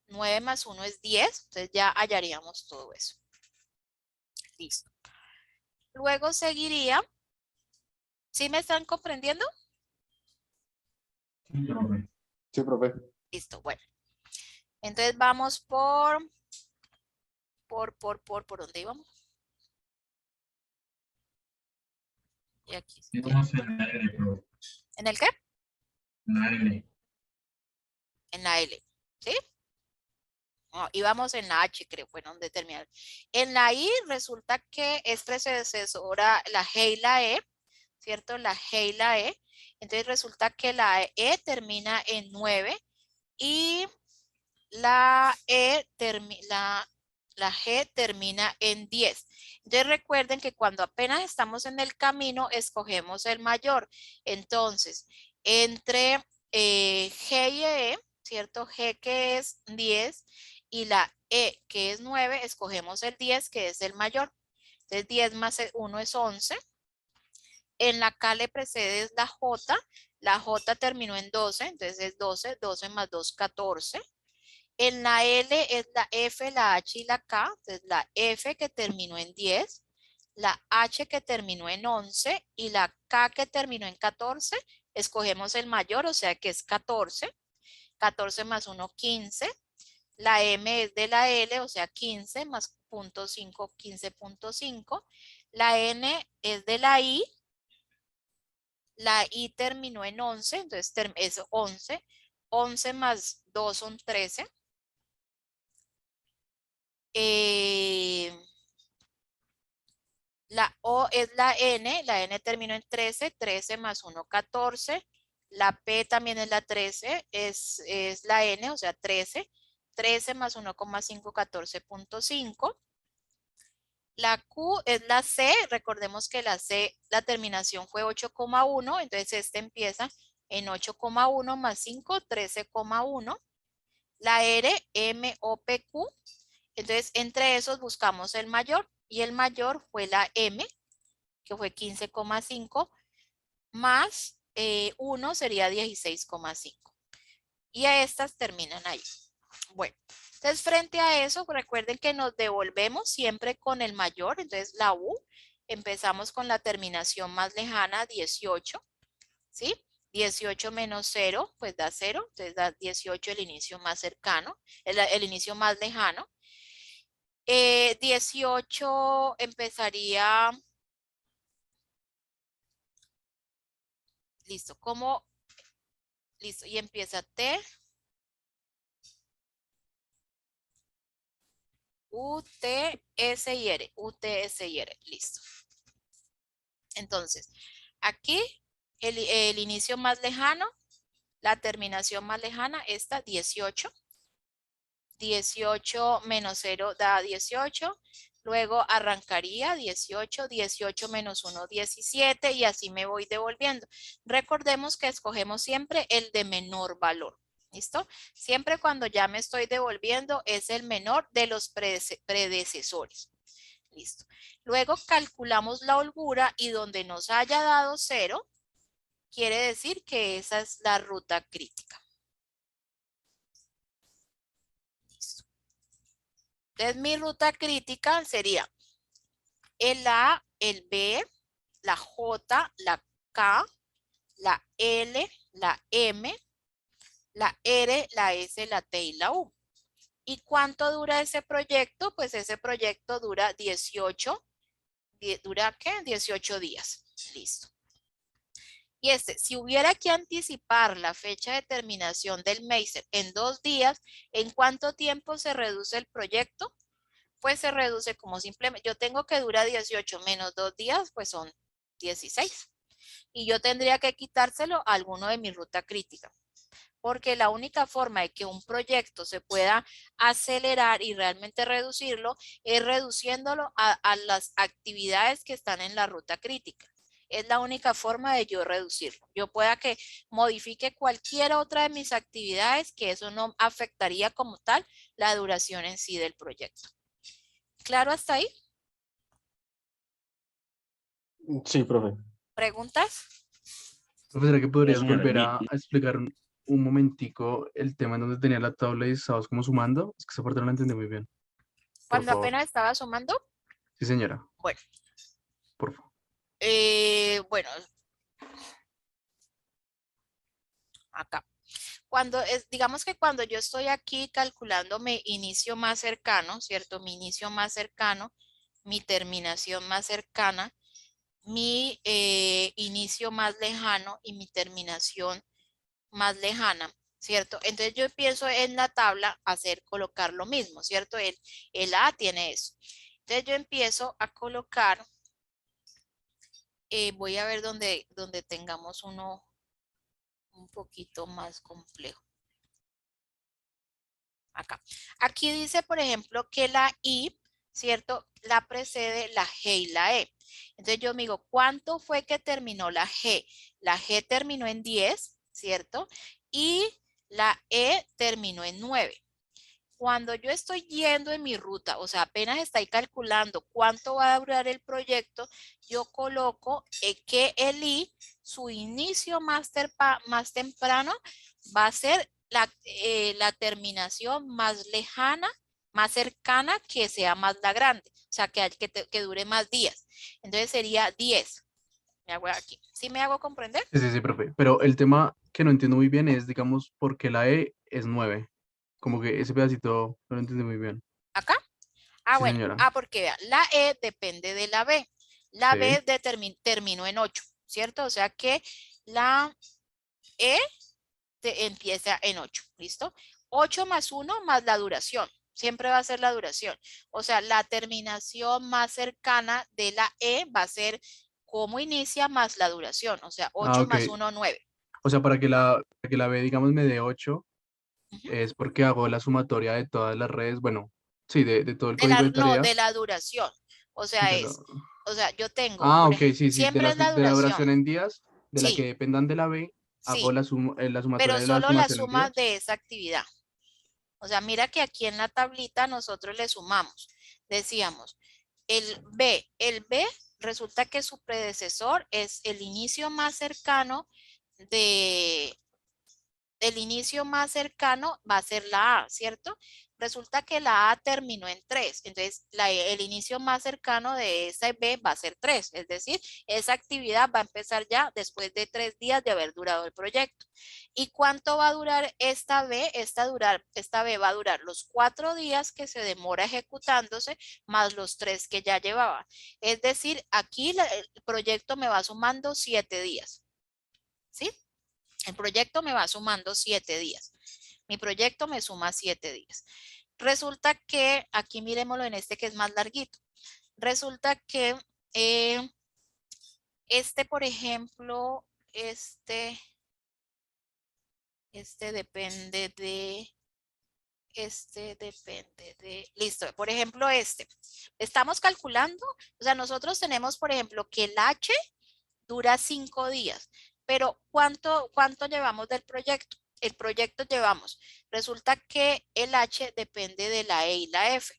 9 más 1 es 10, entonces ya hallaríamos todo eso. Listo. Luego seguiría, ¿sí me están comprendiendo? Sí, profe. Sí, profe. Listo, bueno. Entonces vamos ¿por dónde íbamos? Y aquí. Íbamos en la L, profe. ¿En el qué? En la L. En la L, ¿sí? No, íbamos en la H, creo, bueno, donde terminar. En la I resulta que es predecesora la G y la E, ¿cierto? La G y la E. Entonces resulta que la E termina en 9 y la G termina en 10. Entonces recuerden que cuando apenas estamos en el camino, escogemos el mayor. Entonces, entre G y E, ¿cierto? G que es 10 y la E que es 9, escogemos el 10 que es el mayor. Entonces 10 más 1 es 11. En la K le precede la J. La J terminó en 12, entonces es 12. 12 más 2, 14. En la L es la F, la H y la K. Entonces la F que terminó en 10, la H que terminó en 11 y la K que terminó en 14. Escogemos el mayor, o sea que es 14. 14 más 1, 15. La M es de la L, o sea 15 más 0.5, 15.5. La N es de la I. La I terminó en 11, entonces es 11. 11 más 2 son 13. La O es la N terminó en 13, 13 más 1, 14. La P también es la 13, es la N, o sea 13. 13 más 1,5, 14.5. La Q es la C, recordemos que la C, la terminación fue 8,1, entonces este empieza en 8,1 más 5, 13,1. La R, M, O, P, Q. Entonces, entre esos buscamos el mayor y el mayor fue la M, que fue 15,5, más 1 sería 16,5. Y a estas terminan ahí. Bueno, entonces frente a eso, recuerden que nos devolvemos siempre con el mayor. Entonces la U, empezamos con la terminación más lejana, 18, ¿sí? 18 menos 0, pues da 0. Entonces da 18 el inicio más cercano, el inicio más lejano. 18 empezaría, listo, ¿cómo? Listo, y empieza T, U, T, S y R, U, T, S y R, listo. Entonces, aquí el inicio más lejano, la terminación más lejana, esta 18. 18 menos 0 da 18. Luego arrancaría 18, 18 menos 1, 17 y así me voy devolviendo. Recordemos que escogemos siempre el de menor valor. ¿Listo? Siempre cuando ya me estoy devolviendo es el menor de los predecesores. Listo. Luego calculamos la holgura y donde nos haya dado 0, quiere decir que esa es la ruta crítica. Listo. Entonces mi ruta crítica sería el A, el B, la J, la K, la L, la M, la R, la S, la T y la U. ¿Y cuánto dura ese proyecto? Pues ese proyecto dura 18, ¿dura qué? 18 días. Listo. Y si hubiera que anticipar la fecha de terminación del Meiser en 2 días, ¿en cuánto tiempo se reduce el proyecto? Pues se reduce como simplemente, yo tengo que dura 18 menos 2 días, pues son 16. Y yo tendría que quitárselo a alguno de mi ruta crítica. Porque la única forma de que un proyecto se pueda acelerar y realmente reducirlo es reduciéndolo a las actividades que están en la ruta crítica. Es la única forma de yo reducirlo. Yo pueda que modifique cualquier otra de mis actividades, que eso no afectaría como tal la duración en sí del proyecto. ¿Claro hasta ahí? Sí, profe. ¿Preguntas? Profesora, ¿que No, podrías señora, volver a explicar un momentico el tema en donde tenía la tabla y estabas como sumando? Es que esa parte no la entendí muy bien. Por Cuando favor. apenas estaba sumando, Sí, señora, bueno, por favor. bueno, acá. Cuando es, digamos que cuando yo estoy aquí calculando mi inicio más cercano, ¿cierto? Mi inicio más cercano, mi terminación más cercana, mi inicio más lejano y mi terminación más lejana, ¿cierto? Entonces yo pienso en la tabla colocar lo mismo, ¿cierto? El A tiene eso. Entonces yo empiezo a colocar, voy a ver donde tengamos uno un poquito más complejo. Acá. Aquí dice, por ejemplo, que la I, ¿cierto? La precede la G y la E. Entonces yo me digo, ¿cuánto fue que terminó la G? La G terminó en 10, ¿cierto? Y la E terminó en 9. Cuando yo estoy yendo en mi ruta, o sea, apenas estoy calculando cuánto va a durar el proyecto, yo coloco que el I, su inicio más temprano, va a ser la terminación más lejana, más cercana, que sea más la grande, o sea, que dure más días. Entonces sería 10. Me hago aquí. ¿Sí me hago comprender? Sí, sí, sí, profe. Pero el tema que no entiendo muy bien es, digamos, por qué la E es 9. Como que ese pedacito no lo entendí muy bien. ¿Acá? Ah, Sí, bueno. señora. Ah, porque vea, la E depende de la B. La Sí. B terminó en 8, ¿cierto? O sea que la E empieza en 8, ¿listo? 8 más 1 más la duración. Siempre va a ser la duración. O sea, la terminación más cercana de la E va a ser cómo inicia más la duración. O sea, Ah, 8 ok. más 1, 9. O sea, para que la B, digamos, me dé 8, Ujú. es porque hago la sumatoria de todas las redes, bueno, sí, de todo el código de No, tarea. de la duración. O sea, De la... yo tengo, Ah, ok, sí, sí, siempre es la de la duración. duración en días, de la que Sí, dependan de la B, hago sí, la pero sumatoria de la solo la sumación en suma días. de esa actividad. O sea, mira que aquí en la tablita nosotros le sumamos. Decíamos, el B resulta que su predecesor es el inicio más cercano de, el inicio más cercano va a ser la A, ¿cierto? Resulta que la A terminó en 3, entonces el inicio más cercano de esa B va a ser 3, es decir, esa actividad va a empezar ya después de 3 días de haber durado el proyecto. ¿Y cuánto va a durar esta B? Esta B va a durar los 4 días que se demora ejecutándose más los 3 que ya llevaba. Es decir, aquí el proyecto me va sumando 7 días, ¿sí? El proyecto me va sumando 7 días. Mi proyecto me suma 7 días. Resulta que, aquí miremoslo en este que es más larguito. Resulta que eh, por ejemplo, depende listo, por ejemplo, estamos calculando, o sea, nosotros tenemos, por ejemplo, que el H dura 5 días, pero ¿cuánto llevamos del proyecto? El proyecto llevamos. Resulta que el H depende de la E y la F.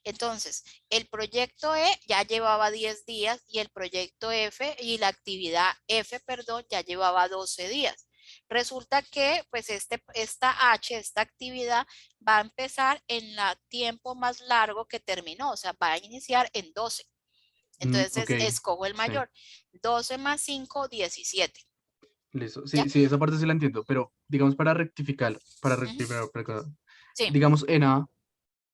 Entonces, el proyecto E ya llevaba 10 días y el proyecto F y la actividad F, perdón, ya llevaba 12 días. Resulta que, pues, esta actividad va a empezar en el tiempo más largo que terminó, o sea, va a iniciar en 12. Mm, ok, Entonces, escojo el sí. mayor. 12 más 5, 17. Listo. ¿Ya? Sí, sí, esa parte sí la entiendo, pero digamos para rectificar, Ujú. Sí. digamos en A,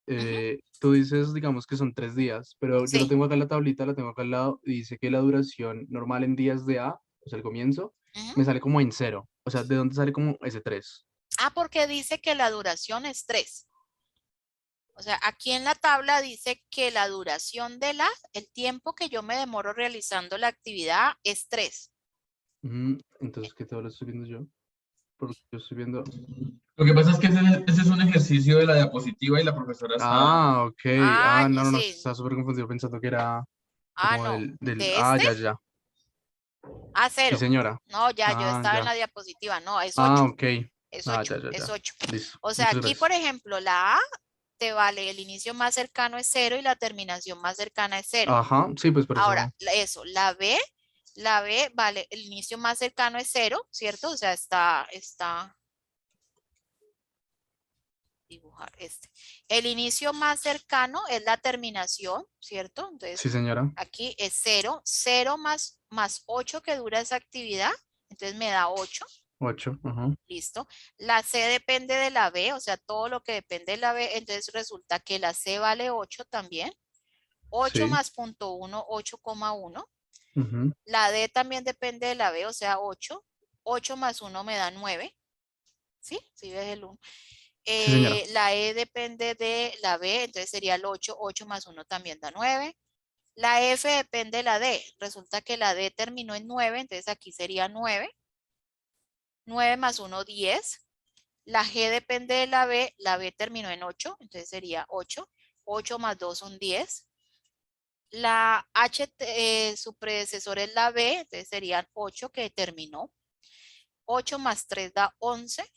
Ujú, tú dices, digamos que son 3 días, pero yo lo sí. tengo acá en la tablita, la tengo acá al lado, y dice que la duración normal en días de A, o sea, el comienzo, Ujú. me sale como en cero. O sea, ¿de dónde sale como ese 3? Ah, porque dice que la duración es 3. O sea, aquí en la tabla dice que la duración de el tiempo que yo me demoro realizando la actividad es 3. Entonces, ¿qué tabla estoy viendo yo? Porque yo estoy viendo... Lo que pasa es que ese es un ejercicio de la diapositiva y la profesora está... Ah, ok. Ah, Ah, no, no, no, sí. estaba súper confundido pensando que era Ah, como no. ¿De Ah, este? ya, ya. Ah, Sí, 0. señora. No, ya, yo Ah, estaba en ya. la diapositiva. No, es Ah, 8. ok. Es Ah, 8. ya, ya, Es ya. 8. Listo. O sea, Muchas aquí, por gracias. ejemplo, la A te vale el inicio más cercano es 0 y la terminación más cercana es 0. Ajá, sí, pues por Ahora, eso. eso, la B vale, el inicio más cercano es 0, ¿cierto? O sea, está dibujar este. El inicio más cercano es la terminación, ¿cierto? Sí, Entonces, señora. aquí es 0, 0 más 8 que dura esa actividad, entonces me da 8, 8. Ajá. listo. La C depende de la B, o sea, todo lo que depende de la B, entonces resulta que la C vale 8 también. 8 Sí. más punto 1, 8,1. Ujú. La D también depende de la B, o sea, 8. 8 más 1 me da 9. ¿Sí? ¿Sí ves el 1? Sí, señora. La E depende de la B, entonces sería el 8. 8 más 1 también da 9. La F depende de la D. Resulta que la D terminó en 9, entonces aquí sería 9. 9 más 1, 10. La G depende de la B terminó en 8, entonces sería 8. 8 más 2 son 10. La H, su predecesor es la B, entonces serían 8 que terminó. 8 más 3 da 11.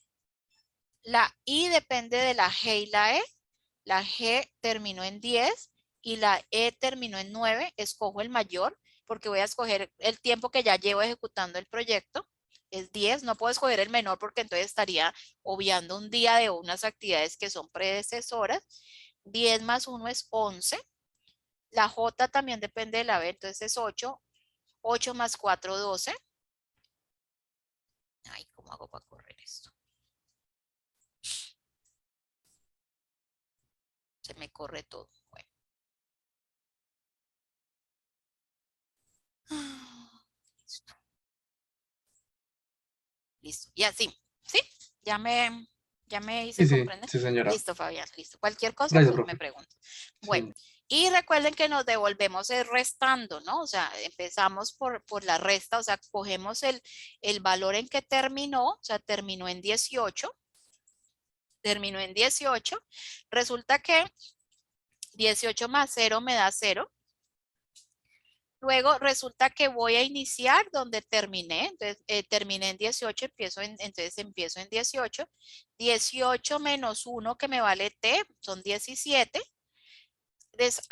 La I depende de la G y la E. La G terminó en 10 y la E terminó en 9. Escojo el mayor porque voy a escoger el tiempo que ya llevo ejecutando el proyecto. Es 10. No puedo escoger el menor porque entonces estaría obviando un día de unas actividades que son predecesoras. 10 más 1 es 11. La J también depende de la B, entonces es 8. 8 más 4, 12. Ay, ¿cómo hago para correr esto? Se me corre todo. Bueno. Listo. Listo. Y así. ¿Sí? Ya me Sí, hice sí, comprender. sí, señora. Listo, Fabián. Listo. Cualquier cosa, Gracias, pues me profe. pregunta. Bueno. Sí. Y recuerden que nos devolvemos restando, ¿no? O sea, empezamos por la resta, o sea, cogemos el valor en que terminó, o sea, terminó en 18. Terminó en 18. Resulta que 18 más 0 me da 0. Luego resulta que voy a iniciar donde terminé. Entonces, terminé en 18, entonces empiezo en 18. 18 menos 1 que me vale t, son 17.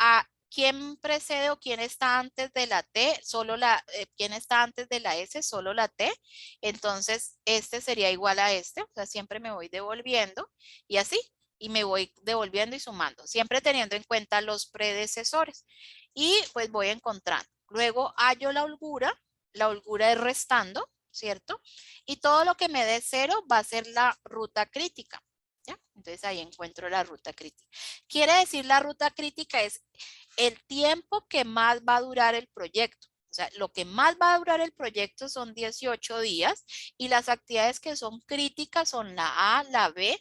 ¿A quién precede o quién está antes de la t? ¿Quién está antes de la s? Solo la t. Entonces, este sería igual a este. O sea, siempre me voy devolviendo y así. Y me voy devolviendo y sumando, siempre teniendo en cuenta los predecesores. Y pues voy encontrando. Luego hallo la holgura es restando, ¿cierto? Y todo lo que me dé 0 va a ser la ruta crítica. ¿Ya? Entonces ahí encuentro la ruta crítica. Quiere decir la ruta crítica es el tiempo que más va a durar el proyecto. O sea, lo que más va a durar el proyecto son 18 días y las actividades que son críticas son la A, la B,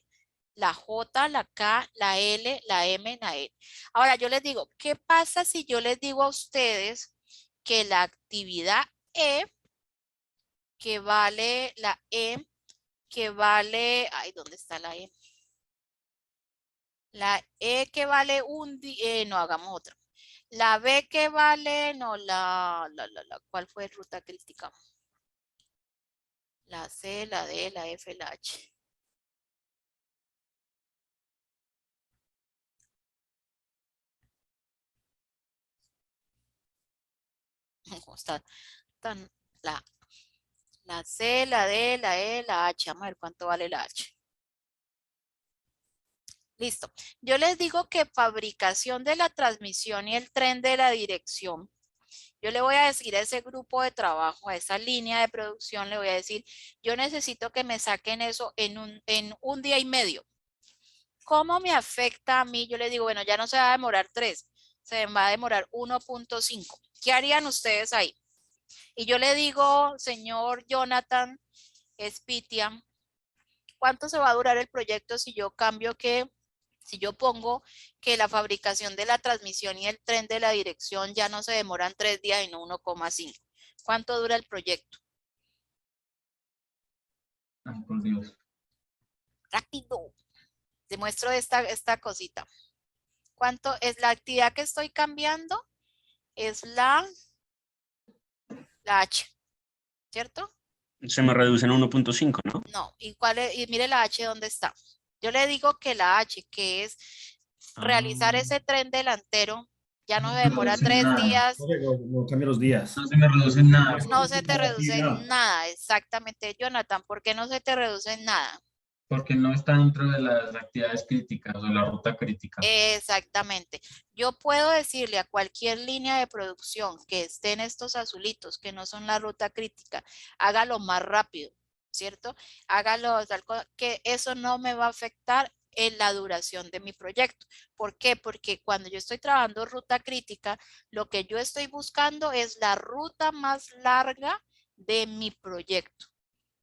la J, la K, la L, la M, la N. Ahora yo les digo, ¿qué pasa si yo les digo a ustedes que la actividad E, que vale la E, que vale, ay, ¿dónde está la E? La E que vale no, hagamos otra. La B que vale, no, ¿cuál fue ruta crítica? La C, la D, la F, la H. ¿Cómo está tan, la, la C, la D, la E, la H? Vamos a ver cuánto vale la H. Listo. Yo les digo que fabricación de la transmisión y el tren de la dirección Yo le voy a decir a ese grupo de trabajo, a esa línea de producción, le voy a decir, yo necesito que me saquen eso en un día y medio. ¿Cómo me afecta a mí? Yo le digo, bueno, ya no se va a demorar 3, se va a demorar 1.5. ¿Qué harían ustedes ahí? Y yo le digo, señor Jonathan Spitia, ¿cuánto se va a durar el proyecto si yo si yo pongo que la fabricación de la transmisión y el tren de la dirección ya no se demoran 3 días y no 1,5? ¿Cuánto dura el proyecto? Ay, por Dios. Rápido. Demuestro esta cosita. ¿Cuánto es la actividad que estoy cambiando? Es la H, ¿cierto? Se me reduce en 1.5, ¿no? No, y mire la H dónde está. Yo le digo que la H, que es realizar ese tren delantero, ya no se demora Reduce 3 nada. días, No cambia los días. No se me reduce nada. no se te reduce Actividad. nada, exactamente, Jonathan. ¿Por qué no se te reduce nada? Porque no está dentro de las actividades críticas o la ruta crítica. Exactamente. Yo puedo decirle a cualquier línea de producción que esté en estos azulitos, que no son la ruta crítica, hágalo más rápido, ¿cierto? Hágalo, que eso no me va a afectar en la duración de mi proyecto. ¿Por qué? Porque cuando yo estoy trabajando ruta crítica, lo que yo estoy buscando es la ruta más larga de mi proyecto,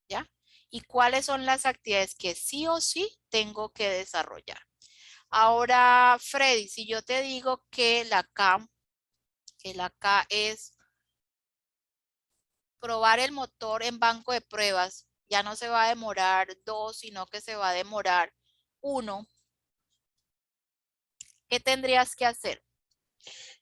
¿ya? Y cuáles son las actividades que sí o sí tengo que desarrollar. Ahora, Freddy, si yo te digo que la K es probar el motor en banco de pruebas, ya no se va a demorar 2, sino que se va a demorar 1, ¿qué tendrías que hacer?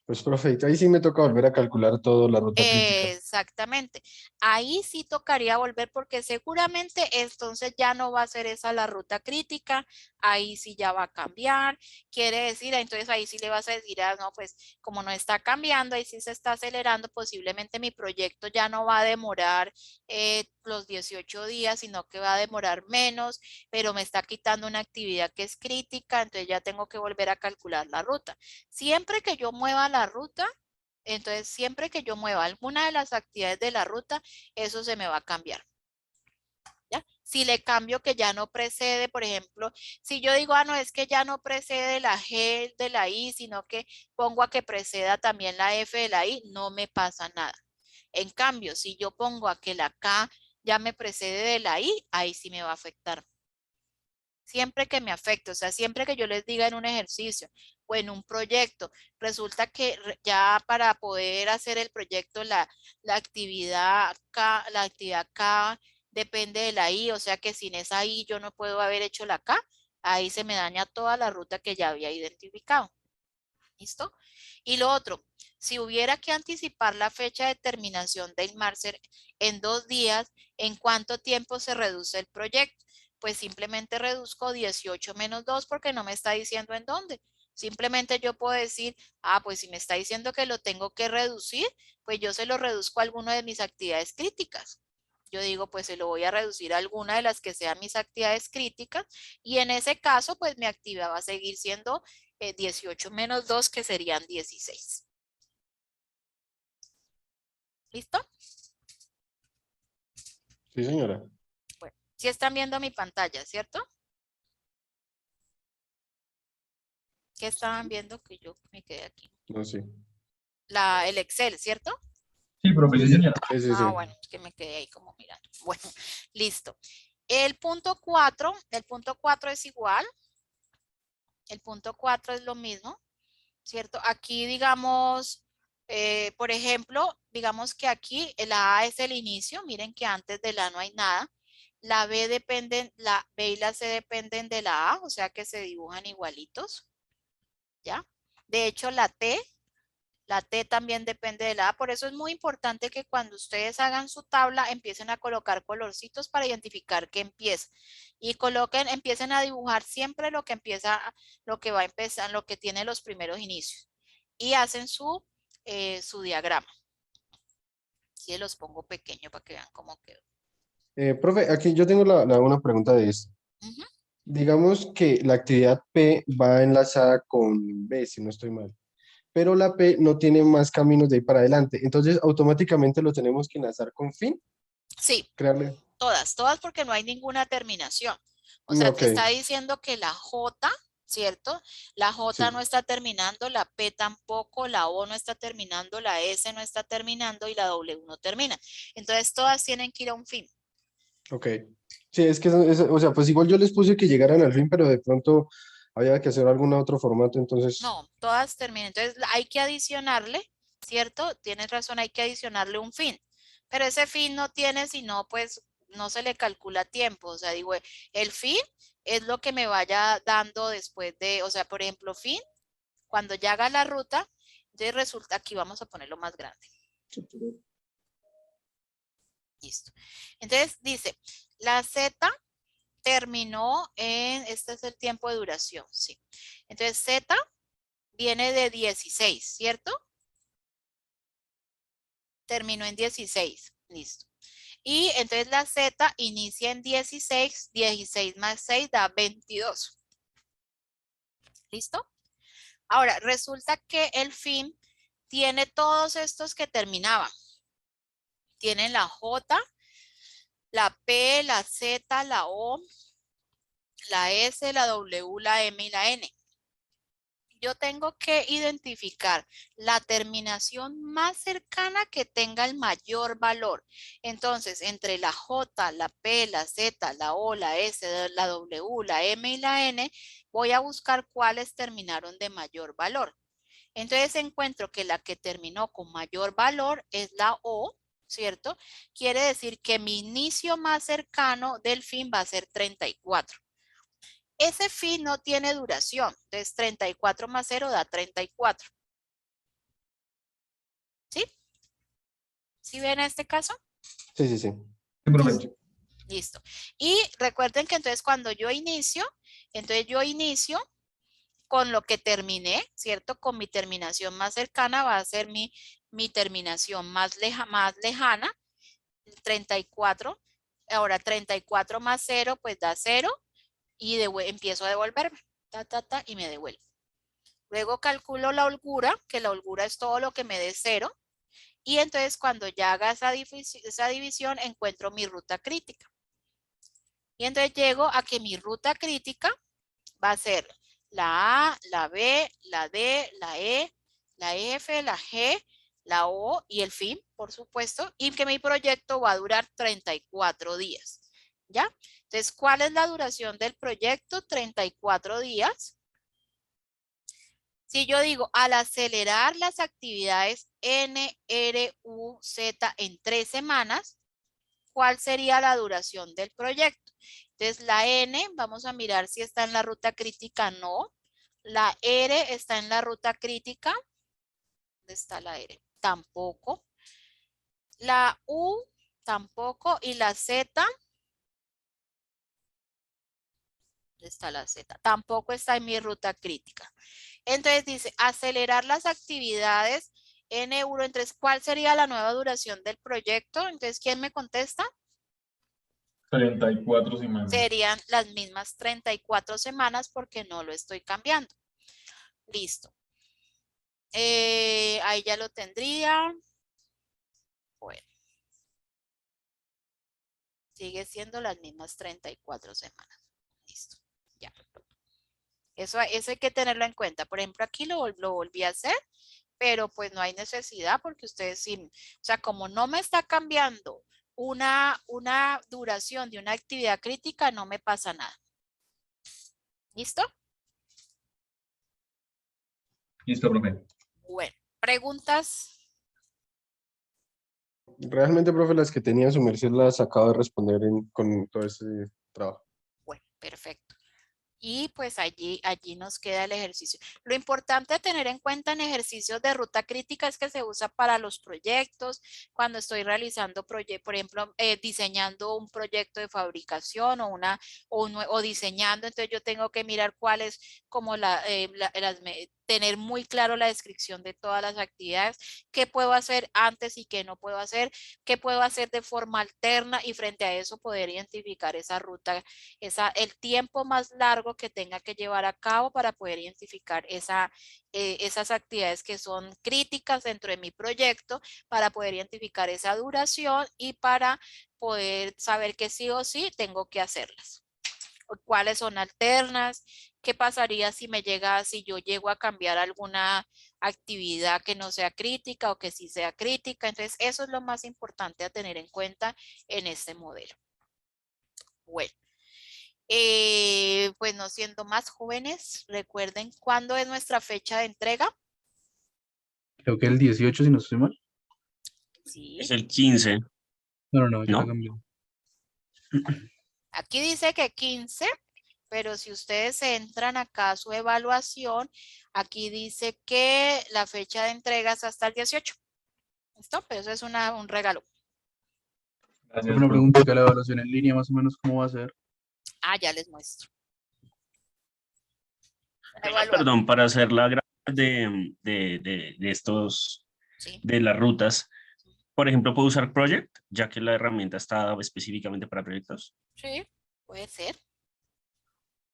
Pues perfecto, ahí sí me toca volver a calcular todo la ruta crítica. Exactamente. Ahí sí tocaría volver porque seguramente entonces ya no va a ser esa la ruta crítica, ahí sí ya va a cambiar. Quiere decir, entonces ahí sí le vas a decir, no, pues como no está cambiando, ahí sí se está acelerando, posiblemente mi proyecto ya no va a demorar los 18 días, sino que va a demorar menos, pero me está quitando una actividad que es crítica, entonces ya tengo que volver a calcular la ruta. Siempre que yo mueva la ruta, entonces siempre que yo mueva alguna de las actividades de la ruta, eso se me va a cambiar. ¿Ya? Si le cambio que ya no precede, por ejemplo, si yo digo, no, es que ya no precede la G de la I, sino que pongo a que preceda también la F de la I, no me pasa nada. En cambio, si yo pongo a que la K ya me precede de la I, ahí sí me va a afectar. Siempre que me afecte, o sea, siempre que yo les diga en un ejercicio o en un proyecto, resulta que ya para poder hacer el proyecto, la actividad K depende de la I, o sea que sin esa I yo no puedo haber hecho la K, ahí se me daña toda la ruta que ya había identificado. ¿Listo? Y lo otro, si hubiera que anticipar la fecha de terminación del máster en 2 días, ¿en cuánto tiempo se reduce el proyecto? Pues simplemente reduzco 18 menos 2 porque no me está diciendo en dónde. Simplemente yo puedo decir, pues si me está diciendo que lo tengo que reducir, pues yo se lo reduzco a alguna de mis actividades críticas. Yo digo, pues se lo voy a reducir a alguna de las que sean mis actividades críticas y en ese caso, pues mi actividad va a seguir siendo 18 menos 2, que serían 16. ¿Listo? Sí, señora. Bueno, si están viendo mi pantalla, ¿cierto? ¿Qué estaban viendo? Que yo me quedé aquí. No, sí. El Excel, ¿cierto? Sí, profe, sí, señora. Sí, sí, sí. Bueno, es que me quedé ahí como mirando. Bueno, listo. El punto 4 es igual. El punto 4 es lo mismo, ¿cierto? Aquí digamos, por ejemplo, digamos que aquí la A es el inicio. Miren que antes de la no hay nada. La B y la C dependen de la A, o sea que se dibujan igualitos, ¿ya? De hecho, la T también depende de la A, por eso es muy importante que cuando ustedes hagan su tabla empiecen a colocar colorcitos para identificar qué empieza y empiecen a dibujar siempre lo que va a empezar, lo que tiene los primeros inicios y hacen su diagrama. Aquí los pongo pequeño para que vean cómo quedó. Profe, aquí yo tengo una pregunta de esto. Ujú. Digamos que la actividad P va enlazada con B, si no estoy mal. pero la P no tiene más caminos de ahí para adelante. Entonces, automáticamente lo tenemos que enlazar con fin, Sí, crearle. todas porque no hay ninguna terminación. O sea, Ok, te está diciendo que la J, ¿cierto? La J no sí, está terminando, la P tampoco, la O no está terminando, la S no está terminando y la W no termina. Entonces, todas tienen que ir a un fin. ok. Sí, es que, o sea, pues igual yo les puse que llegaran al fin, pero de pronto había que hacer algún otro formato, entonces, No, todas terminan. Entonces, hay que adicionarle, ¿cierto? Tienes razón, hay que adicionarle un fin. Pero ese fin no tiene, sino pues no se le calcula tiempo. O sea, digo, el fin es lo que me vaya dando después de, o sea, por ejemplo, fin, cuando ya haga la ruta, entonces resulta, aquí vamos a ponerlo más grande. Listo. Entonces dice, la Z terminó en, este es el tiempo de duración, sí. Entonces Z viene de 16, ¿cierto? Terminó en 16, listo. Y entonces la Z inicia en 16, 16 más 6 da 22. ¿Listo? Ahora, resulta que el fin tiene todos estos que terminaban. Tienen la J, la P, la Z, la O, la S, la W, la M y la N. Yo tengo que identificar la terminación más cercana que tenga el mayor valor. Entonces, entre la J, la P, la Z, la O, la S, la W, la M y la N, voy a buscar cuáles terminaron de mayor valor. Entonces, encuentro que la que terminó con mayor valor es la O, ¿cierto? Quiere decir que mi inicio más cercano del fin va a ser 34. Ese fin no tiene duración, entonces 34 más 0 da 34. ¿Sí? ¿Sí ven este caso? sí, sí, sí. Sí, profe. Listo. Y recuerden que entonces cuando yo inicio, entonces yo inicio con lo que terminé, ¿cierto? Con mi terminación más cercana va a ser mi terminación más lejana, 34. Ahora 34 más 0 pues da 0 y empiezo a devolverme, y me devuelvo. Luego calculo la holgura, que la holgura es todo lo que me dé 0. Y entonces cuando ya haga esa división encuentro mi ruta crítica. Y entonces llego a que mi ruta crítica va a ser la A, la B, la D, la E, la F, la G, la O y el fin, por supuesto, y que mi proyecto va a durar 34 días. ¿Ya? Entonces, ¿cuál es la duración del proyecto? 34 días. Si yo digo, al acelerar las actividades N, R, U, Z en 3 semanas, ¿cuál sería la duración del proyecto? Entonces, la N, vamos a mirar si está en la ruta crítica, no. La R está en la ruta crítica. ¿Dónde está la R? Tampoco. La U, tampoco. Y la Z, ¿dónde está la Z? Tampoco está en mi ruta crítica. Entonces dice, acelerar las actividades N1 en 3. ¿Cuál sería la nueva duración del proyecto? Entonces, ¿quién me contesta? 34 semanas. Serían las mismas 34 semanas porque no lo estoy cambiando. Listo. Ahí ya lo tendría. Bueno. Sigue siendo las mismas 34 semanas. Listo. Ya. Eso hay que tenerlo en cuenta. Por ejemplo, aquí lo volví a hacer, pero pues no hay necesidad porque ustedes sí, o sea, como no me está cambiando una duración de una actividad crítica, no me pasa nada. ¿Listo? Listo, profe. Bueno, preguntas. Realmente, profe, las que tenía su merced las acabo de responder con todo ese trabajo. Bueno, perfecto. Y pues allí nos queda el ejercicio. Lo importante a tener en cuenta en ejercicios de ruta crítica es que se usa para los proyectos, cuando estoy realizando por ejemplo, diseñando un proyecto de fabricación o diseñando, entonces yo tengo que mirar cuáles como tener muy claro la descripción de todas las actividades, qué puedo hacer antes y qué no puedo hacer, qué puedo hacer de forma alterna y frente a eso poder identificar esa ruta, el tiempo más largo que tenga que llevar a cabo para poder identificar esas actividades que son críticas dentro de mi proyecto, para poder identificar esa duración y para poder saber que sí o sí tengo que hacerlas. ¿Cuáles son alternas? ¿Qué pasaría si yo llego a cambiar alguna actividad que no sea crítica o que sí sea crítica? Entonces, eso es lo más importante a tener en cuenta en este modelo. Bueno, pues no siendo más jóvenes, recuerden cuándo es nuestra fecha de entrega. Creo que el 18, si no estoy mal. Sí, Es el 15, No, ya la ¿no? cambié. aquí dice que 15. Pero si ustedes entran acá a su evaluación, aquí dice que la fecha de entrega es hasta el 18. ¿Listo? Pero eso es un regalo. Gracias, Una profe. pregunta, que la evaluación en línea más o menos cómo va a ser. Ah, ya les muestro. Perdón, para hacer la gráfica de estos, Sí, de las rutas, por ejemplo, puedo usar Project, ya que la herramienta está específicamente para proyectos. sí, puede ser.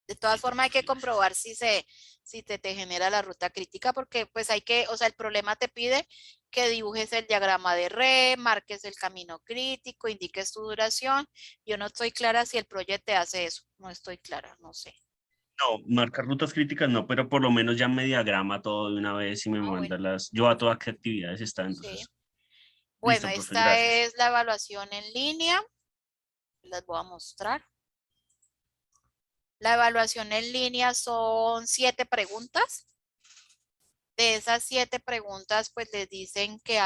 De todas formas hay que comprobar si te genera la ruta crítica, porque pues o sea, el problema te pide que dibujes el diagrama de red, marques el camino crítico, indiques tu duración. Yo no estoy clara si el proyecto te hace eso. No estoy clara, no sé. No, marcar rutas críticas no, pero por lo menos ya me diagrama todo de una vez y me Ah, bueno, manda yo a todas qué actividades está. sí. Entonces, Bueno, listo, profe, esta gracias. es la evaluación en línea. Les voy a mostrar. La evaluación en línea son 7 preguntas. De esas 7 preguntas, pues les dicen que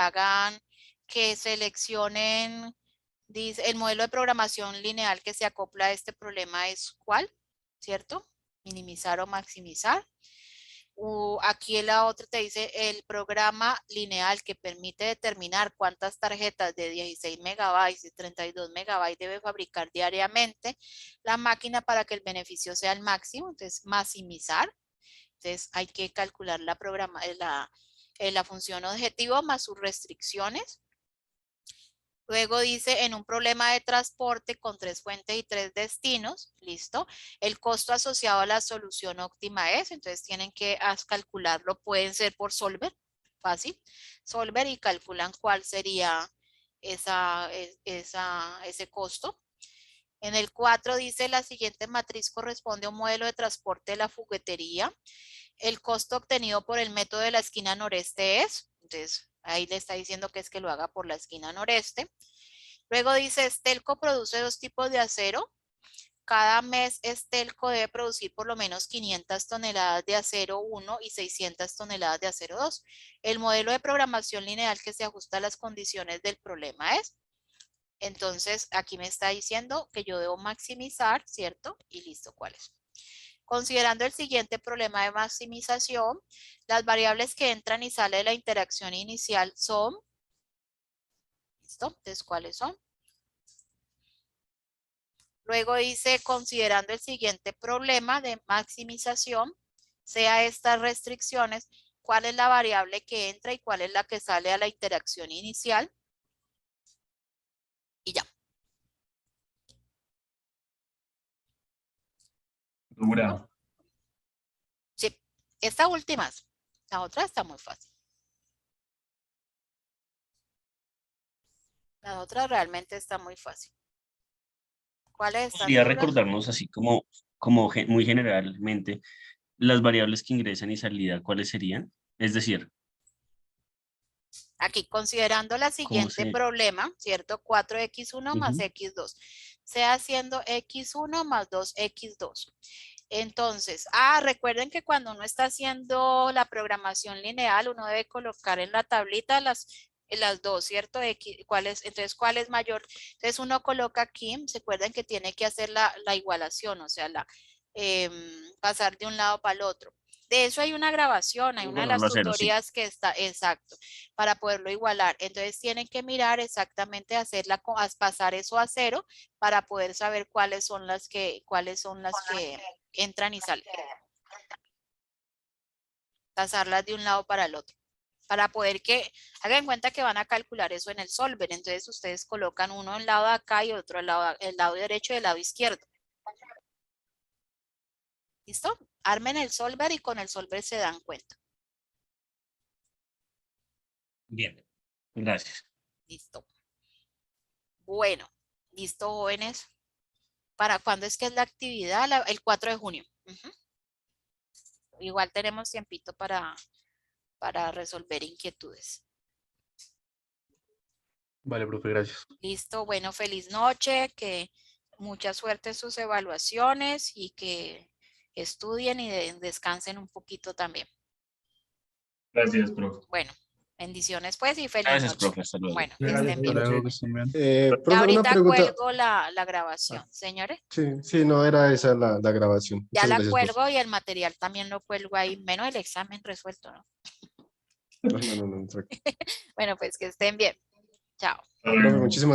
seleccionen, dice, el modelo de programación lineal que se acopla a este problema es ¿cuál? ¿Cierto? Minimizar o maximizar. Aquí la otra te dice el programa lineal que permite determinar cuántas tarjetas de 16 megabytes y 32 megabytes debe fabricar diariamente la máquina para que el beneficio sea el máximo. Entonces, maximizar. Entonces, hay que calcular la función objetivo más sus restricciones. Luego dice, en un problema de transporte con 3 fuentes y 3 destinos, listo, el costo asociado a la solución óptima es, entonces tienen que calcularlo, pueden ser por Solver, fácil, Solver y calculan cuál sería ese costo. En el 4 dice, la siguiente matriz corresponde a un modelo de transporte de la juguetería. El costo obtenido por el método de la esquina noreste es, entonces ahí le está diciendo que es que lo haga por la esquina noreste. Luego dice, Estelco produce 2 tipos de acero. Cada mes Estelco debe producir por lo menos 500 toneladas de acero 1 y 600 toneladas de acero 2. El modelo de programación lineal que se ajusta a las condiciones del problema es. Entonces, aquí me está diciendo que yo debo maximizar, ¿cierto? Y listo, ¿cuál es? Considerando el siguiente problema de maximización, las variables que entran y salen de la interacción inicial son, ¿listo? Entonces, ¿cuáles son? Luego dice, considerando el siguiente problema de maximización, sea estas restricciones, ¿cuál es la variable que entra y cuál es la que sale a la interacción inicial? Y ya. Dura. Sí, esta última, la otra está muy fácil. La otra realmente está muy fácil. ¿Cuáles están Podría duras? recordarnos así muy generalmente las variables que ingresan y salida, ¿cuáles serían? Es decir, Aquí, considerando la ¿cómo siguiente se...? problema, ¿cierto? 4x1 más Ujú. x2, sea haciendo x1 más 2x2. Entonces, recuerden que cuando uno está haciendo la programación lineal, uno debe colocar en la tablita las dos, ¿cierto? Entonces, ¿cuál es mayor? Entonces, uno coloca aquí, se acuerdan que tiene que hacer la igualación, o sea, pasar de un lado para el otro. De eso hay una grabación, hay una de las Borrarlo a cero, sí. tutorías que está, exacto, para poderlo igualar. Entonces, tienen que mirar exactamente, pasar eso a cero para poder saber cuáles son cuáles son las que entran y salen. pasarlas de un lado para el otro. Para poder que, hagan en cuenta que van a calcular eso en el solver. Entonces ustedes colocan uno al lado de acá y otro al lado, el lado derecho y el lado izquierdo. ¿Listo? Armen el solver y con el solver se dan cuenta. Bien, gracias. Listo. Bueno, listo, jóvenes. ¿Para cuándo es que es la actividad? El 4 de junio. Ujú. Igual tenemos tiempito para resolver inquietudes. Vale, profe, gracias. Listo, bueno, feliz noche, que mucha suerte en sus evaluaciones y que estudien y descansen un poquito también. Gracias, profe. Bueno, bendiciones pues y feliz Gracias, noche. profe. Hasta luego. Bueno, que Gracias, estén Hasta bien. luego, que estén bien. Ya Profe, una ahorita pregunta. cuelgo la grabación, señores. Sí, sí, no era esa la grabación. Ya Muchas la gracias, profe. cuelgo y el material también lo cuelgo ahí, menos el examen resuelto, ¿no? No, tranquilo. Bueno, pues que estén bien. Chao. Profe, muchísimas